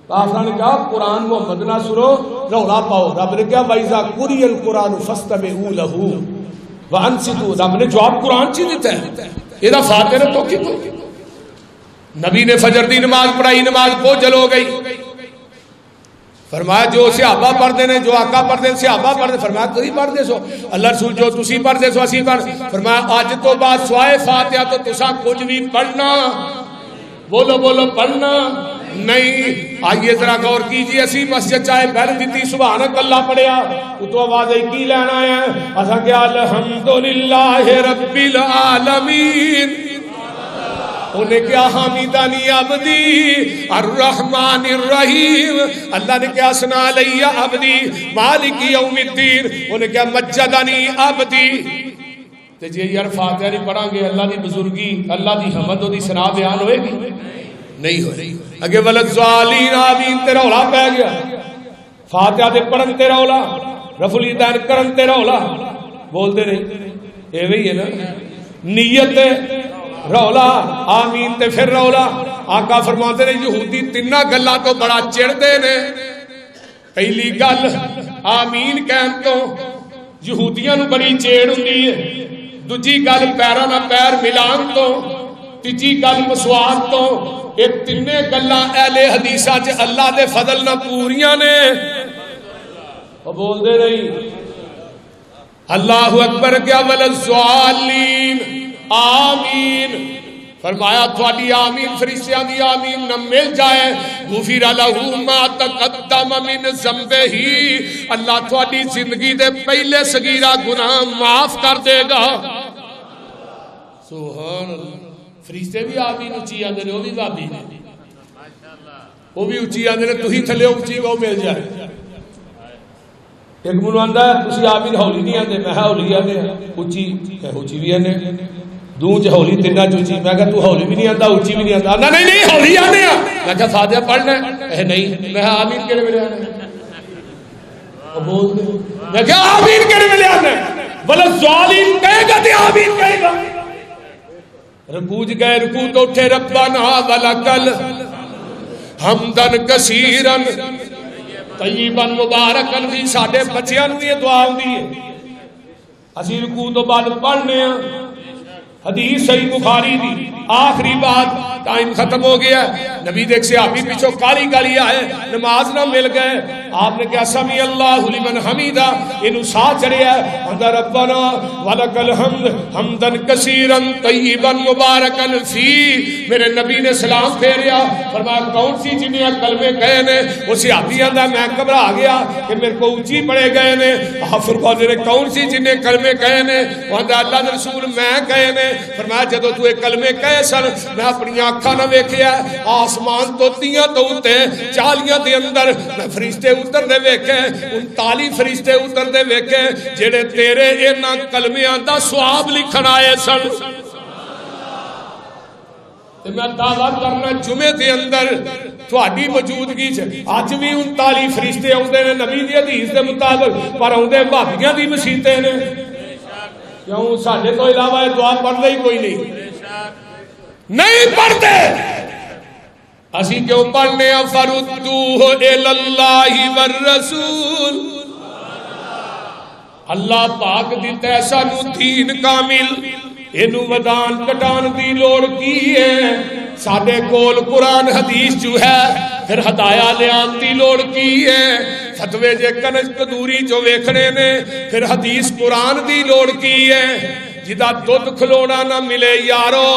کافران نے کہا قرآن محمد نہ سنو رولا پاؤ رب نے کہا وَإِذَا قُرِئَ الْقُرْآنُ فَاسْتَمِعُوا لَهُ وَأَنصِتُوا رب نے جواب قرآن چی دیتا ہے یہ دا فاتحہ نے تو کی کو نبی نے فجر دی نماز پڑھائی نماز کو جلو گئی فرمایا جو صحابہ پڑھتے ہیں، جو آقا پڑھتے ہیں صحابہ پڑھتے، فرمایا تسی پڑھتے سو، اللہ رسول جو تسی پڑھتے سو اسی پڑھ، فرمایا اج تو بعد سوائے فاتحہ تو تساں کچھ بھی پڑھنا، بولو بولو پڑھنا نہیں۔ آئیے ذرا غور کیجیے، اسی مسجد چاہے بیل دیتی سبحانک اللہ پڑھیا تو آواز کی لینا ہے، اساں کہ الحمدللہ رب العالمین، انہیں کیا حمیدانی عبدی الرحمن الرحیم، اللہ نے کیا ثنا علی عبدی مالک یوم الدین، انہیں کیا مجدنی عبدی۔ تے جی یار فاتحہ نہیں پڑھاں گے اللہ دی بزرگی، اللہ دی حمد دی ثنا بیان ہوئے گی؟ نہیں ہوئے۔ اگے ولضالین آمین تیرا رولا پہ گیا، فاتحہ دے پڑھن تیرا رولا، رفع الیدین کرن تیرا رولا، بول دے نہیں اے وہی ہے نا، نیت رولا آمین تے پھر رولا۔ آقا فرماتے ہیں یہودی تینہ گلاں تو بڑا چڑھدے نے، پہلی گل آمین کہن تو یہودیاں نو بڑی چیڑ ہوندی ہے، دوجی گل پیراں نال پیر ملان تو، تیجی گل مسواک تو، یہ تینے گلاں اہل حدیثاں چ اللہ دے فضل نہ پوریاں نے۔ وہ بول دے نہیں اللہ اکبر کیا ولضالین آمین، فرمایا تھوڑی آمین فرشتیاں دی آمین نہ مل جائے غفر لہ ما تقدم من ذنبہ، اللہ تھوڑی زندگی دے پہلے صغیرہ گناہ معاف کر دے گا۔ سبحان اللہ، فرشتے بھی آمین اچھی آندے نے، وہ بھی بابی نے، وہ بھی اچھی آندے نے، تو ہی تھلے اچھی وہ مل جائے۔ ایک منو آندہ ہے تسی آمین ہولی نہیں آندے، میں ہولی آندے اچھی، کہ اچھی بھی آندے دون چ ہولی تینہ چوچی، میں کہا تو ہولی بھی نہیں آندا اچھی بھی نہیں آندا، نہیں نہیں نہیں ہولی آنے ہیں، میں کہا فاتحہ پڑھنا ہے، نہیں میں آمین کہنے ملے آنے میں کہا آمین کہنے ملے آنے ولضالین کہے گا تے آمین کہے گا۔ رکوع گئے، رکوع تو اٹھے ربنا ولکل حمدن کثیرن طیبن مبارکن، بھی ساڑھے بچیاں نوی دعا ہوندی ہے، اسی رکوع تو بعد پڑھنے ہیں۔ حدیث صحیح بخاری دی آخری بات، ٹائم ختم ہو گیا، نبی دیکھ سے آبی پیچھو کالی کالی آئے، نماز نہ مل گئے، آپ نے کہا سمی اللہ لمن حمیدہ، انہوں ساتھ چڑھے ہے اندر ربنا ولک الحمد حمدن کثیرن طیبن مبارکن فی، میرے نبی نے سلام پھیریا، فرمایا کون سی جنہیں کلمے گئے نے، اسی آبی اندر میں گھبرا گیا کہ میرے کو اونچی پڑے گئے نے، فرمایا نے کون سی جنہیں کلمے گئے نے، وہاں اللہ نے رسول میں گئے نے، فرمایا جدو تو ایک کلمے کہے سن میں اپنی آنکھاں نہ ویکھیا، آسمان تو تیاں تو اتے چالیاں دے اندر میں فرشتے اتر دے ویکھے، 39 فرشتے اتر دے ویکھے جڑے تیرے انہاں کلمیاں دا ثواب لکھن آئے سن۔ میں دعویٰ کرنا جمعے دے اندر تھوڑی موجودگی سے آج بھی 39 فرشتے آؤندے نے نبی دی حدیث دے مطابق، پر آؤندے بھابیاں دی مسیتیں نے، کیوں ساڑھے تو علاوہ دعا پڑھ ہی کوئی نہیں پڑھتے، اسی کیوں پڑھنے ہیں فردوہ الاللہ والرسول، اللہ پاک دیتا ہے سانو دین کامل، اینو ودان کٹان دی لوڑ کی ہے، ساڑھے کول قرآن حدیث جو ہے، پھر ہدایہ لیان دی لوڑ کی ہے، فتوے جے کنج قدوری جو ویکھنے نے، پھر حدیث قرآن دی لوڑ کی ہے، جدا دودھ کھلونا نہ ملے یارو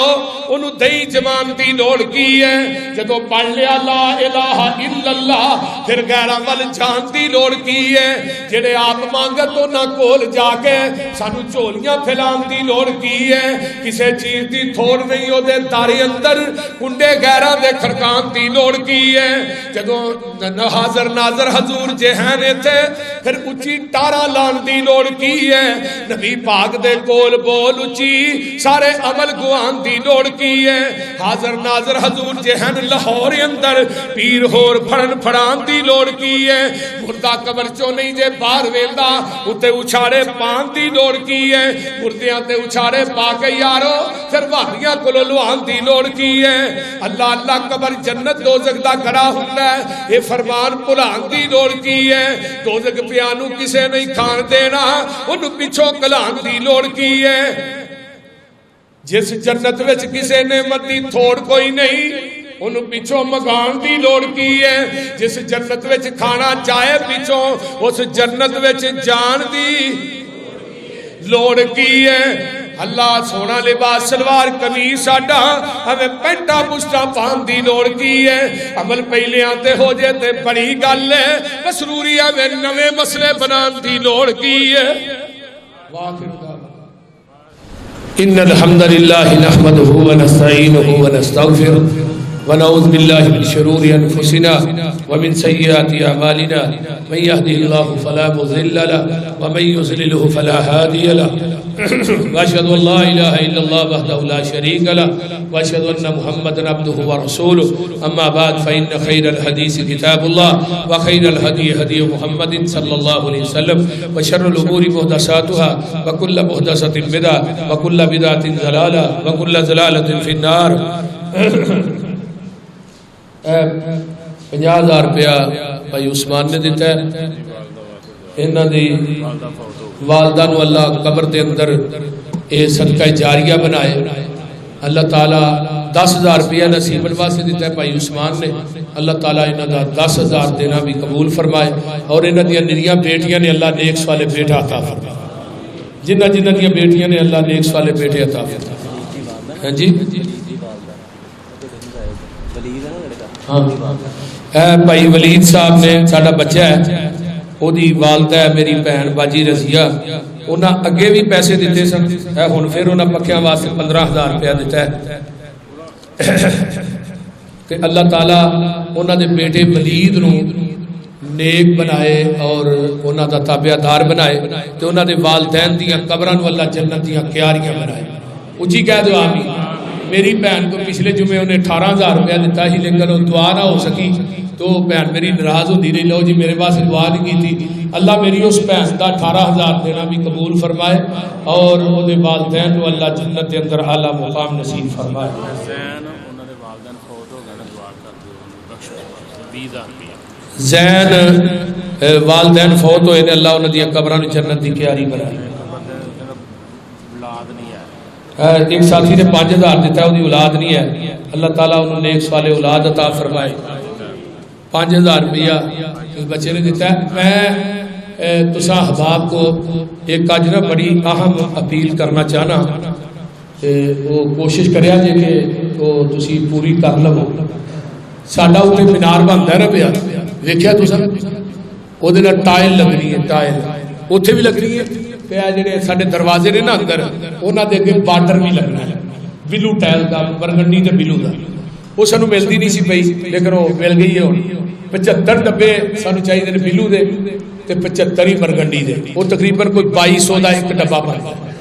انہوں دہی جمان دی لوڑ کی ہے، جدو پڑھ لیا لا الہ الا اللہ پھر غیرہ ول جان دی لوڑ کی ہے، جڑے آپ مانگا تو نہ کول جا کے سانو چولیاں پھیلان دی لوڑ کی ہے، کسے چیز دی تھوڑ نہیں ہو دے تاری اندر کنڈے غیرہ دے کھڑکان دی لوڑ کی ہے، جدو حاضر ناظر حضور جہانے تھے پھر اچھی ٹارا لان دی لوڑ کی ہے، نبی پاک دے کول بول اچھی سارے عمل گوان دی لوڑ کی ہے، حاضر ناظر حضور جہن لاہور اندر پیر ہور پھڑن پھڑان دی لوڑ کی ہے، مردہ قبر چو نہیں جے بار ویلدا اتے اچھاڑے پان دی لوڑ کی ہے، مردیاں تے اچھاڑے پا کے یارو پھر وحدیاں کلو لوان دی لوڑ کی ہے، اللہ اللہ قبر جنت دوزک دا کڑا ہوتا ہے، یہ فرمان پلان دی لوڑ کی ہے، دوزک پیانو کسے نہیں کھان دینا انہوں پچھو کلان دی لوڑ کی ہے، جس جنت وچ کسے نعمت دی تھوڑ کوئی نہیں انہوں پیچھوں مگان دی لوڑ کی ہے جس جنت وچ کھانا چاہے پیچھوں اس جنت وچ جان دی لوڑ کی ہے اللہ سونا لباس سلوار قمیص ساڈا ہمیں پینٹا پشتا پان دی لوڑ کی ہے عمل پہلے آتے ہو جائے تے بڑی گل ہے مسروری ہمیں نوے مسئلے بنان دی لوڑ کی ہے ان الحمد للہ نحمده ونستعینه ونستغفره ونعوذ بالله من شرور انفسنا ومن سيئات اعمالنا من يهده الله فلا مضل له ومن يضلل فلا هادي له واشهد ان لا اله الا الله وحده لا شريك له واشهد ان محمدا عبده ورسوله اما بعد فان خير الحديث كتاب الله وخير الهدي هدي محمد صلى الله عليه وسلم وشر الامور محدثاتها وكل محدثه بدعه وكل بدعه ضلاله وكل ضلاله في النار 50,000 روپیہ بھائی عثمان نے دیتا ہے انہاں دی والدہ نو اللہ قبر دے اندر اے صدقہ جاریہ بنائے اللہ تعالیٰ 10,000 روپیہ نصیب واسطے دیتا ہے بھائی عثمان نے اللہ تعالیٰ انہاں دا 10,000 دینا بھی قبول فرمائے اور انہاں دی نریاں بیٹیاں نے اللہ نیک صالح بیٹا عطا فرمائے جنہ دی بیٹیاں نے اللہ نیک صالح بیٹے عطا فرمائے ہاں جی بھائی ولید صاحب نے ساڈا بچہ ہے وہ دی والدہ ہے میری بہن باجی رضیہ انہاں اگے بھی پیسے دیتے سن ہن پھر انہاں پکھیاں واسطے 15,000 روپیہ دیتا ہے کہ اللہ تعالیٰ انہاں دے بیٹے ولید نو نیک بنائے اور انہاں دا تابع دار بنائے تے انہاں دے والدین دیاں قبراں نو اللہ جنت دیاں کیاریاں بنائے اونچی کہہ دو آمین میری بہن کو پچھلے جمعے انہیں 18,000 روپیہ دیتا ہی لیکن وہ دعا نہ ہو سکی تو بہن میری ناراض ہوتی رہی لو جی میرے پاس دعا نہیں کی تھی اللہ میری اس بہن کا 18,000 دینا بھی قبول فرمائے اور وہ والدین کو اللہ جنت کے اندر اعلیٰ مقام نصیب فرمائے زین والدین فوت ہوئے اللہ انہوں نے قبران جنت کی کیاری بنائی ایک ساتھی نے 5,000 دیتا ہے وہ اولاد نہیں ہے اللہ تعالیٰ انہوں نے ایک سوال اولاد عطا فرمائے 5,000 روپیہ اس بچے نے دیتا ہے میں تسا احباب کو ایک آج نہ بڑی اہم اپیل کرنا چاہنا وہ کوشش کریا جے کہ وہ تسی پوری کر لو ساڈا اتنے مینار بنتا ہے نا پیا دیکھا تسا وہ ٹائل لگنی ہے ٹائل اتنے بھی لگنی ہے جڑے سارے دروازے نے نا اندر انہوں کے اگے بارڈر بھی لگنا ہے بلو ٹائل کا برگنڈی تے بلو کا وہ سانو ملتی نہیں سی پئی لیکن وہ مل گئی ہے 75 ڈبے سانو چاہیے نے بلو دے تے 75 ہی برگنڈی دے وہ تقریباً کوئی 2200 کا ایک ڈبا بنتا ہے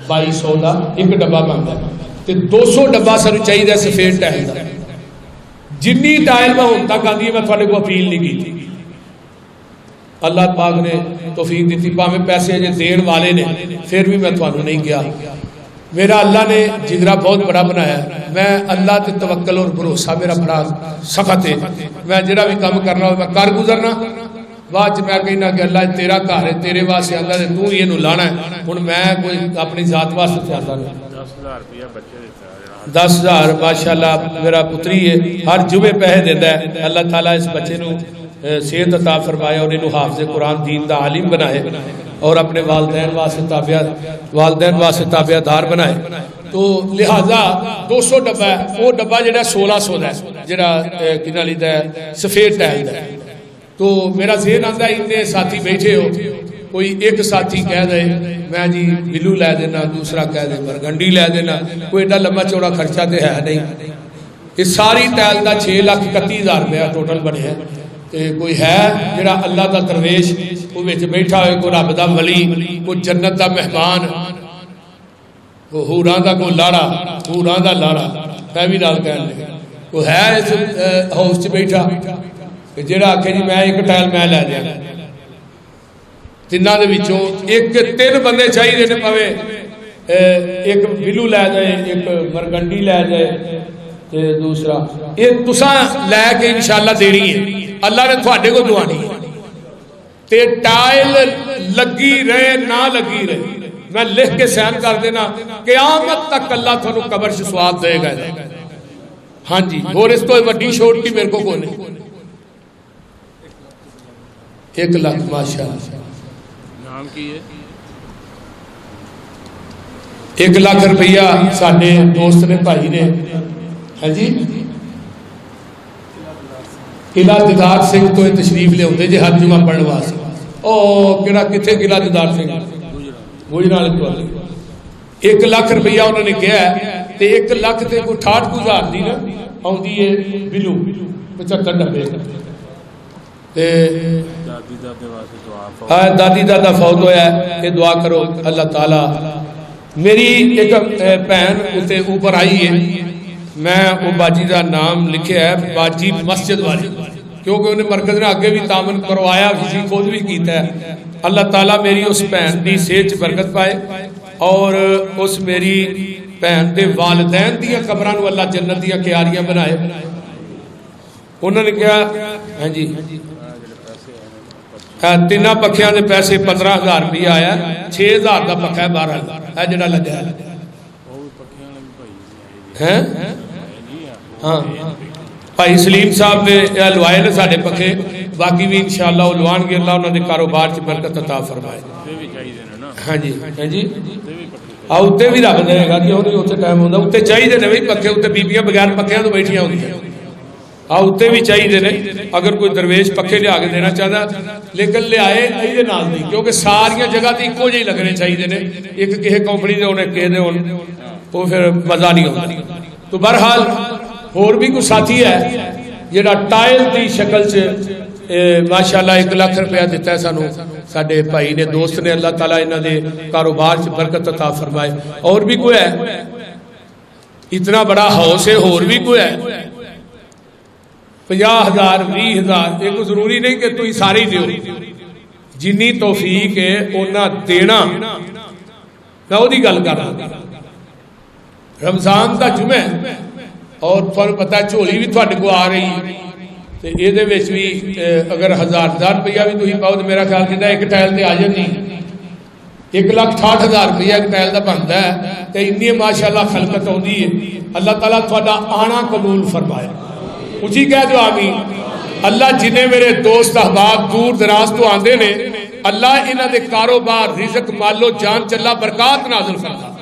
2200 کا ایک ڈبا بنتا ہے تے 200 ڈبا سانو چاہیے سفید ٹائل کا جنی ٹائل میں ہوں تک آتی ہے میں تھوڑے کو اپیل نہیں کی تھی اللہ پاک نے توفیق دیتی پاہمیں پیسے اجے دین والے نے پھر بھی میں تھوانوں نہیں گیا میرا اللہ نے جگرہ بہت بڑا بنایا میں اللہ تے توکل اور بھروسہ میرا بڑا سخت ہے میں جڑا بھی کام کرنا ہو میں کر گزرنا بعد میں کہنا کہ اللہ تیرا گھر ہے تیرے واسطے اللہ نے تو ہی اینو لانا ہے ہن میں کوئی اپنی ذات واسطے آتا نہیں 10,000 ماشاءاللہ میرا پتری ہے ہر جمعے پیسے دیتا ہے اللہ تعالیٰ اس بچے نو صحت عطا فرمائے اور انہوں حافظ قرآن دین دا عالم بنائے اور اپنے والدین واسطے تابع دار بنائے تو لہذا 200 ڈبا ہے وہ ڈبا جڑا 1600 دا ہے جڑا کنا لیتا ہے سفید ٹائل دا ہے تو میرا ذہن آتا ہے اتنے ساتھی بیٹھے ہو کوئی ایک ساتھی کہہ دے میں جی بلو لے دینا دوسرا کہہ دے برگنڈی لے دینا کوئی ایڈا لمبا چوڑا خرچہ تے ہے نہیں اس ساری ٹائل دا 6,31,000 روپیہ ٹوٹل بنے ہے کوئی ہے جڑا اللہ دا درویش وہ بیٹھا ہوئے کوئی رب دا ولی کوئی جنت دا مہمان وہ حوراں دا کوئی لاڑا حوراں دا لاڑا میں بھی نال کہن لگا کوئی ہے اس ہاؤس چ بیٹھا کہ جڑا آکھے جی میں ایک ٹائل میں لے دیا تیناں دے وچوں ایک 3 بندے چاہیے نے پوے ایک بلو لے جائے ایک برگنڈی لے جائے تے دوسرا یہ تساں لے کے انشاءاللہ دینی ہے اللہ نے تھوڑے کو دعانی ہے تے ٹائل لگی رہے نہ لگی رہے میں لکھ کے سین کر دینا قیامت تک اللہ تھانوں قبر سے سواب دے گا ہاں جی اور اس تو وڈی چھوٹ کی میرے کو کوئی نہیں 1 لاکھ ماشاء اللہ نام کی ہے 1 لاکھ روپیہ ساڈے دوست نے بھائی نے ہاں جی قلعہ دیدار سنگھ تو تشریف لے جی ہر جمعہ پڑھنے واسطے او کہڑا کتنے قلعہ دیدار سنگھ گجرال 1 لاکھ روپیہ انہوں نے کیا ہے تے 1 لاکھ تے کوئی 68,000 دی نا آندی ہے بلو 75 ڈبے تے دادی دادا فوت ہویا ہے یہ دعا کرو اللہ تعالی میری ایک بہن اتنے اوپر آئی ہے میں وہ باجی کا نام لکھیا ہے باجی مسجد والی کیونکہ انہیں مرکز نے آگے بھی تعاون کروایا بھی خود بھی کیتا ہے اللہ تعالیٰ میری اس بہن کی صحت برکت پائے اور اس میری بہن کے والدین دیا قبراں نو اللہ جنت دیا کیاریاں بنائے انہوں نے کہا ہاں جی 3 پکھیاں دے پیسے 15,000 روپیہ آیا 6,000 کا پکھا ہے 12,000 ہے جڑا لگا ہے ہاں بھائی سلیم صاحب نے لوائے نے ساڈے پکھے باقی بھی انشاءاللہ وہ لوان گے اللہ انہوں نے کاروبار چ برکت عطا فرمائے ہاں جی ہاں جی اتنے بھی رکھ دے گا کہ اتنے ٹائم ہوتا اتنے چاہیے نے بھائی پکھے اتنے بیبیاں بغیر پکھیاں تو بیٹھیاں ہوتی اتنے بھی چاہیے نے اگر کوئی درویش پکھے لیا کے دینا چاہتا لیکن لیا نہیں کیونکہ ساریا جگہ تو ایکو جی لگنے چاہیے نے ایک کسی کمپنی کے ہونے کسی دے ہونے وہ پھر مزہ نہیں ہوتا تو بہرحال اور بھی کوئی ساتھی ہے جڑا ٹائل کی شکل سے ماشاءاللہ 1 لاکھ روپیہ دیتا ہے سانو ساڈے بھائی نے دوست نے اللہ تعالیٰ انہاں دے کاروبار سے برکت عطا فرمائے اور بھی کوئی ہے اتنا بڑا ہاؤس ہے اور بھی کوئی ہے 50,000 20,000 یہ ضروری نہیں کہ تھی ساری دیو جنی توفیق ہے اونا دینا میں وہی گل کر رہا رمضان کا جمعہ اور تھوڑا پتا جھولی بھی تھوڑے کو آ رہی تو یہ بھی اگر 1,000 روپیہ بھی تھی پاؤ تو میرا خیال کہتا ہے ایک ٹائل سے آ جاتی 1,60,000 روپیہ ایک ٹائل کا بنتا ہے تو اینی ماشاء اللہ خلقت آتی ہے اللہ تعالیٰ تھوڑا آنا قبول فرمائے اچھی کہہ دو آمین اللہ جنہیں میرے دوست احباب دور دراز تو آندے نے اللہ انہاں دے کاروبار رزق مالو جان چلا برکات نازل فرما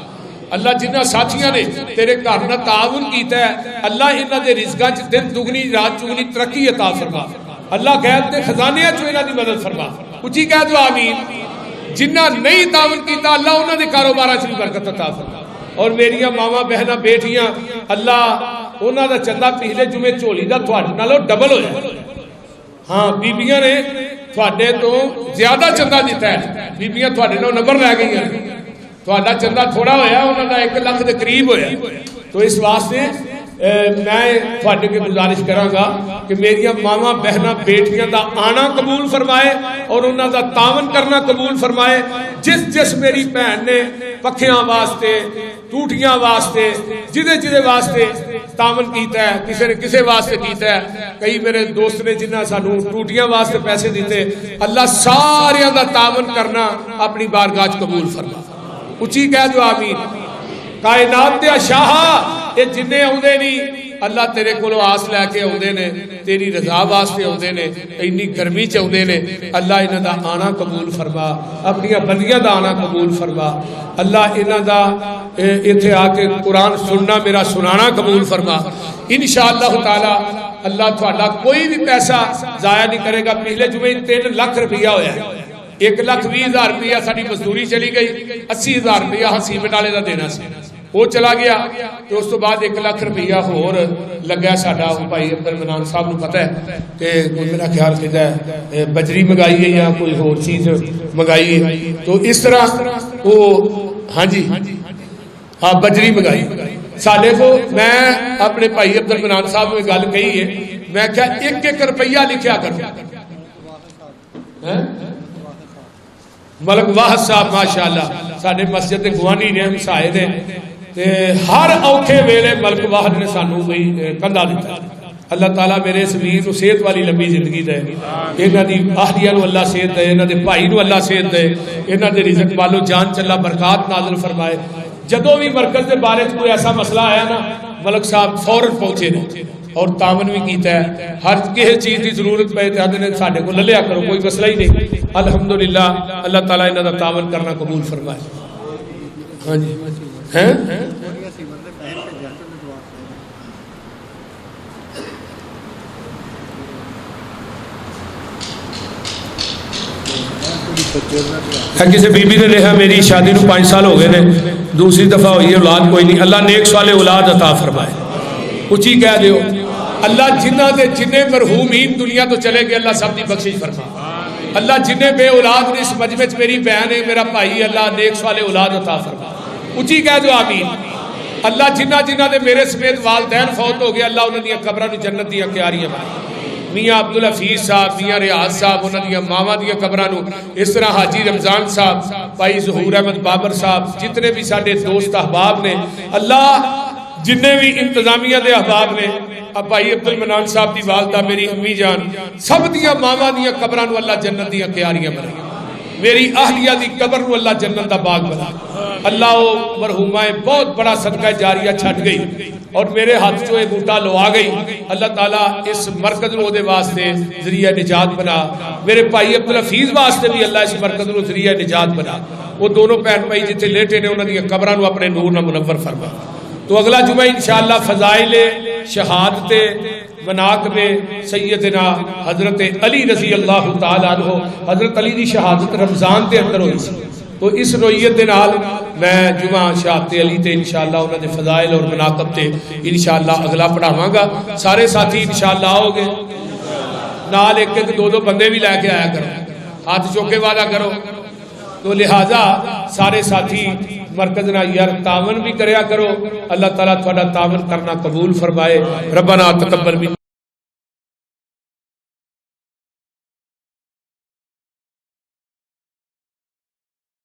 اللہ جنہ ساتھیاں نے تیرے گھر نہ تعاون کیتا ہے اللہ انہاں دے رزقاں چ دن دگنی رات چگنی ترقی عطا فرما اللہ غیب دے خزانے چ انہاں دی مدد فرما اچھی کہہ دو آمین جنہ نہیں تعاون کیتا اللہ انہاں دے کاروباراں چ برکت عطا فرما اور میریاں ماواں بہناں بیٹیاں اللہ انہاں دا چندہ پچھلے جمعے جھولی دا تھوڑے نالوں ڈبل ہویا ہاں بیبیاں نے تھوڑے تو زیادہ چندہ دیتا ہے بیبیاں تھوڑے نال نمبر لے گئی ہیں تھوڑا چندہ تھوڑا ہویا انہوں نے 1 لاکھ دے قریب ہویا تو اس واسطے میں تھوڑے کے گزارش کراں گا کہ میری ماواں بہناں بیٹیاں دا آنا قبول فرمائے اور انہوں دا تعاون کرنا قبول فرمائے جس میری بہن نے پکھیاں واسطے ٹوٹیاں واسطے جدے واسطے تعاون کیتا ہے کسی نے کسی واسطے کیتا ہے کئی میرے دوست نے جنہ سانو ٹوٹیاں واسطے پیسے دیتے اللہ سارے دا تعاون کرنا اپنی بارگاہ قبول فرما اچھی کہہ دو آمین کائنات دے شاہ یہ جنہیں آدھے نہیں اللہ تیرے کو آس لے کے آدھے نے تیری رضا واسطے آدھے نے اینی گرمی چ آدھے نے اللہ انہاں دا آنا قبول فرما اپنی بندیاں دا آنا قبول فرما اللہ انہاں دا ایتھے آ کے قرآن سننا میرا سنانا قبول فرما انشاءاللہ تعالی اللہ تھوڑا کوئی بھی پیسہ ضائع نہیں کرے گا پچھلے جمعے 3 لاکھ روپیہ ہویا ہے 1,20,000 روپیہ ساری مزدوری چلی گئی 80,000 روپیہ ہاں سیمنٹ والے کا دینا سی وہ چلا گیا تو اس تو بعد 1 لاکھ روپیہ ہور لگا ساڈا بھائی عبد المنان صاحب نو پتہ ہے کہ میرا خیال کہتا ہے بجری منگائی ہے یا کوئی ہور چیز منگائی ہے تو اس طرح وہ ہاں جی ہاں بجری منگائی ساڈے کو میں اپنے بھائی عبد المنان صاحب نے گل کہی ہے میں کیا 1 روپیہ لکھیا کروں ملک واحد صاحب ماشاءاللہ ساڈے مسجد کے گوانی نے ہمسائے نے ہر اوکھے ویلے ملک واحد نے سانو کندھا دیتا اللہ تعالیٰ میرے اس ویر صحت والی لمبی زندگی دے انہاں دی اہلیہ نو اللہ صحت دے انہاں دے بھائی نو اللہ صحت دے انہاں دے رزق والو جان چلا برکات نازل فرمائے جدوں بھی مرکز دے بارے کوئی ایسا مسئلہ آیا نا ملک صاحب فوراً پہنچے نے اور تعاون بھی کیتا ہے. ہر کسی چیز کی ضرورت پے تے آدھے نے ساڈے کو لے لیا کرو, کوئی مسئلہ ہی نہیں. الحمدللہ اللہ تعالیٰ انہاں دا تعاون کرنا قبول فرمائے. ہاں جی ہیں کسی بی بی نے لکھا میری شادی نو 5 سال ہو گئے نے, دوسری دفعہ ہوئی ہے, اولاد کوئی نہیں. اللہ نیک سالے اولاد عطا فرمائے. اچھی کہہ دیو اللہ جنہ دے جنے مرحومین دنیا تو چلے گئے اللہ سب دی بخشش فرما. اللہ جنے بے اولاد نے اس مجمع چ میری بہن ہے میرا بھائی, اللہ نیک سالے اولاد عطا فرما. اچھی کہہ دو آمین. اللہ جنہ جنہ دے میرے سمیت والدین فوت ہو گئے اللہ انہاں دی قبراں نو جنت دی کیاریاں بنائے. میاں عبدالحفیظ صاحب, میاں ریاض صاحب, انہاں دی ماواں دی قبراں نو, اس طرح حاجی رمضان صاحب, بھائی ظہور احمد بابر صاحب, جتنے بھی ساڈے دوست احباب نے, اللہ جننے بھی انتظامیہ دے احباب نے, اب بھائی عبد المنان صاحب دی والدہ میری امی جان, سب دیاں ماواں دیاں قبراں نو اللہ جنت دیاں کیاریاں بنائے. میری اہلیہ دی قبر نو اللہ جنت دا باغ بنا. اللہ او مرحومہ بہت بڑا صدقہ جاریہ چھٹ گئی اور میرے ہاتھ چو ایک بوٹا لوا گئی. اللہ تعالیٰ اس مرکز نو دے واسطے ذریعہ نجات بنا. میرے بھائی عبدالحفیظ واسطے بھی اللہ اس مرکز نو ذریعہ نجات بنا. وہ دونوں بہن بھائی جتنے لیٹے نے انہاں دی قبراں نو اپنے نور نال منور فرما. تو اگلا جمعہ انشاءاللہ فضائل شہادت مناقب سیدنا حضرت علی رضی اللہ تعالی عنہ, حضرت علی دی شہادت رمضان دے اندر ہوئی سی. تو اس نوعیت دے نال میں جمعہ شہادت علی تے انشاءاللہ انہاں دے فضائل اور مناقب تے انشاءاللہ اگلا پڑھاواں گا. سارے ساتھی انشاءاللہ آؤ گے نال, ایک ایک دو بندے بھی لے کے آیا کرو, ہاتھ چوک کے وعدہ کرو. تو لہذا سارے ساتھی مرکز نہ یار تعاون بھی کریا کرو. اللہ تعالیٰ تھوڑا تعاون کرنا قبول فرمائے. ربنا تقبل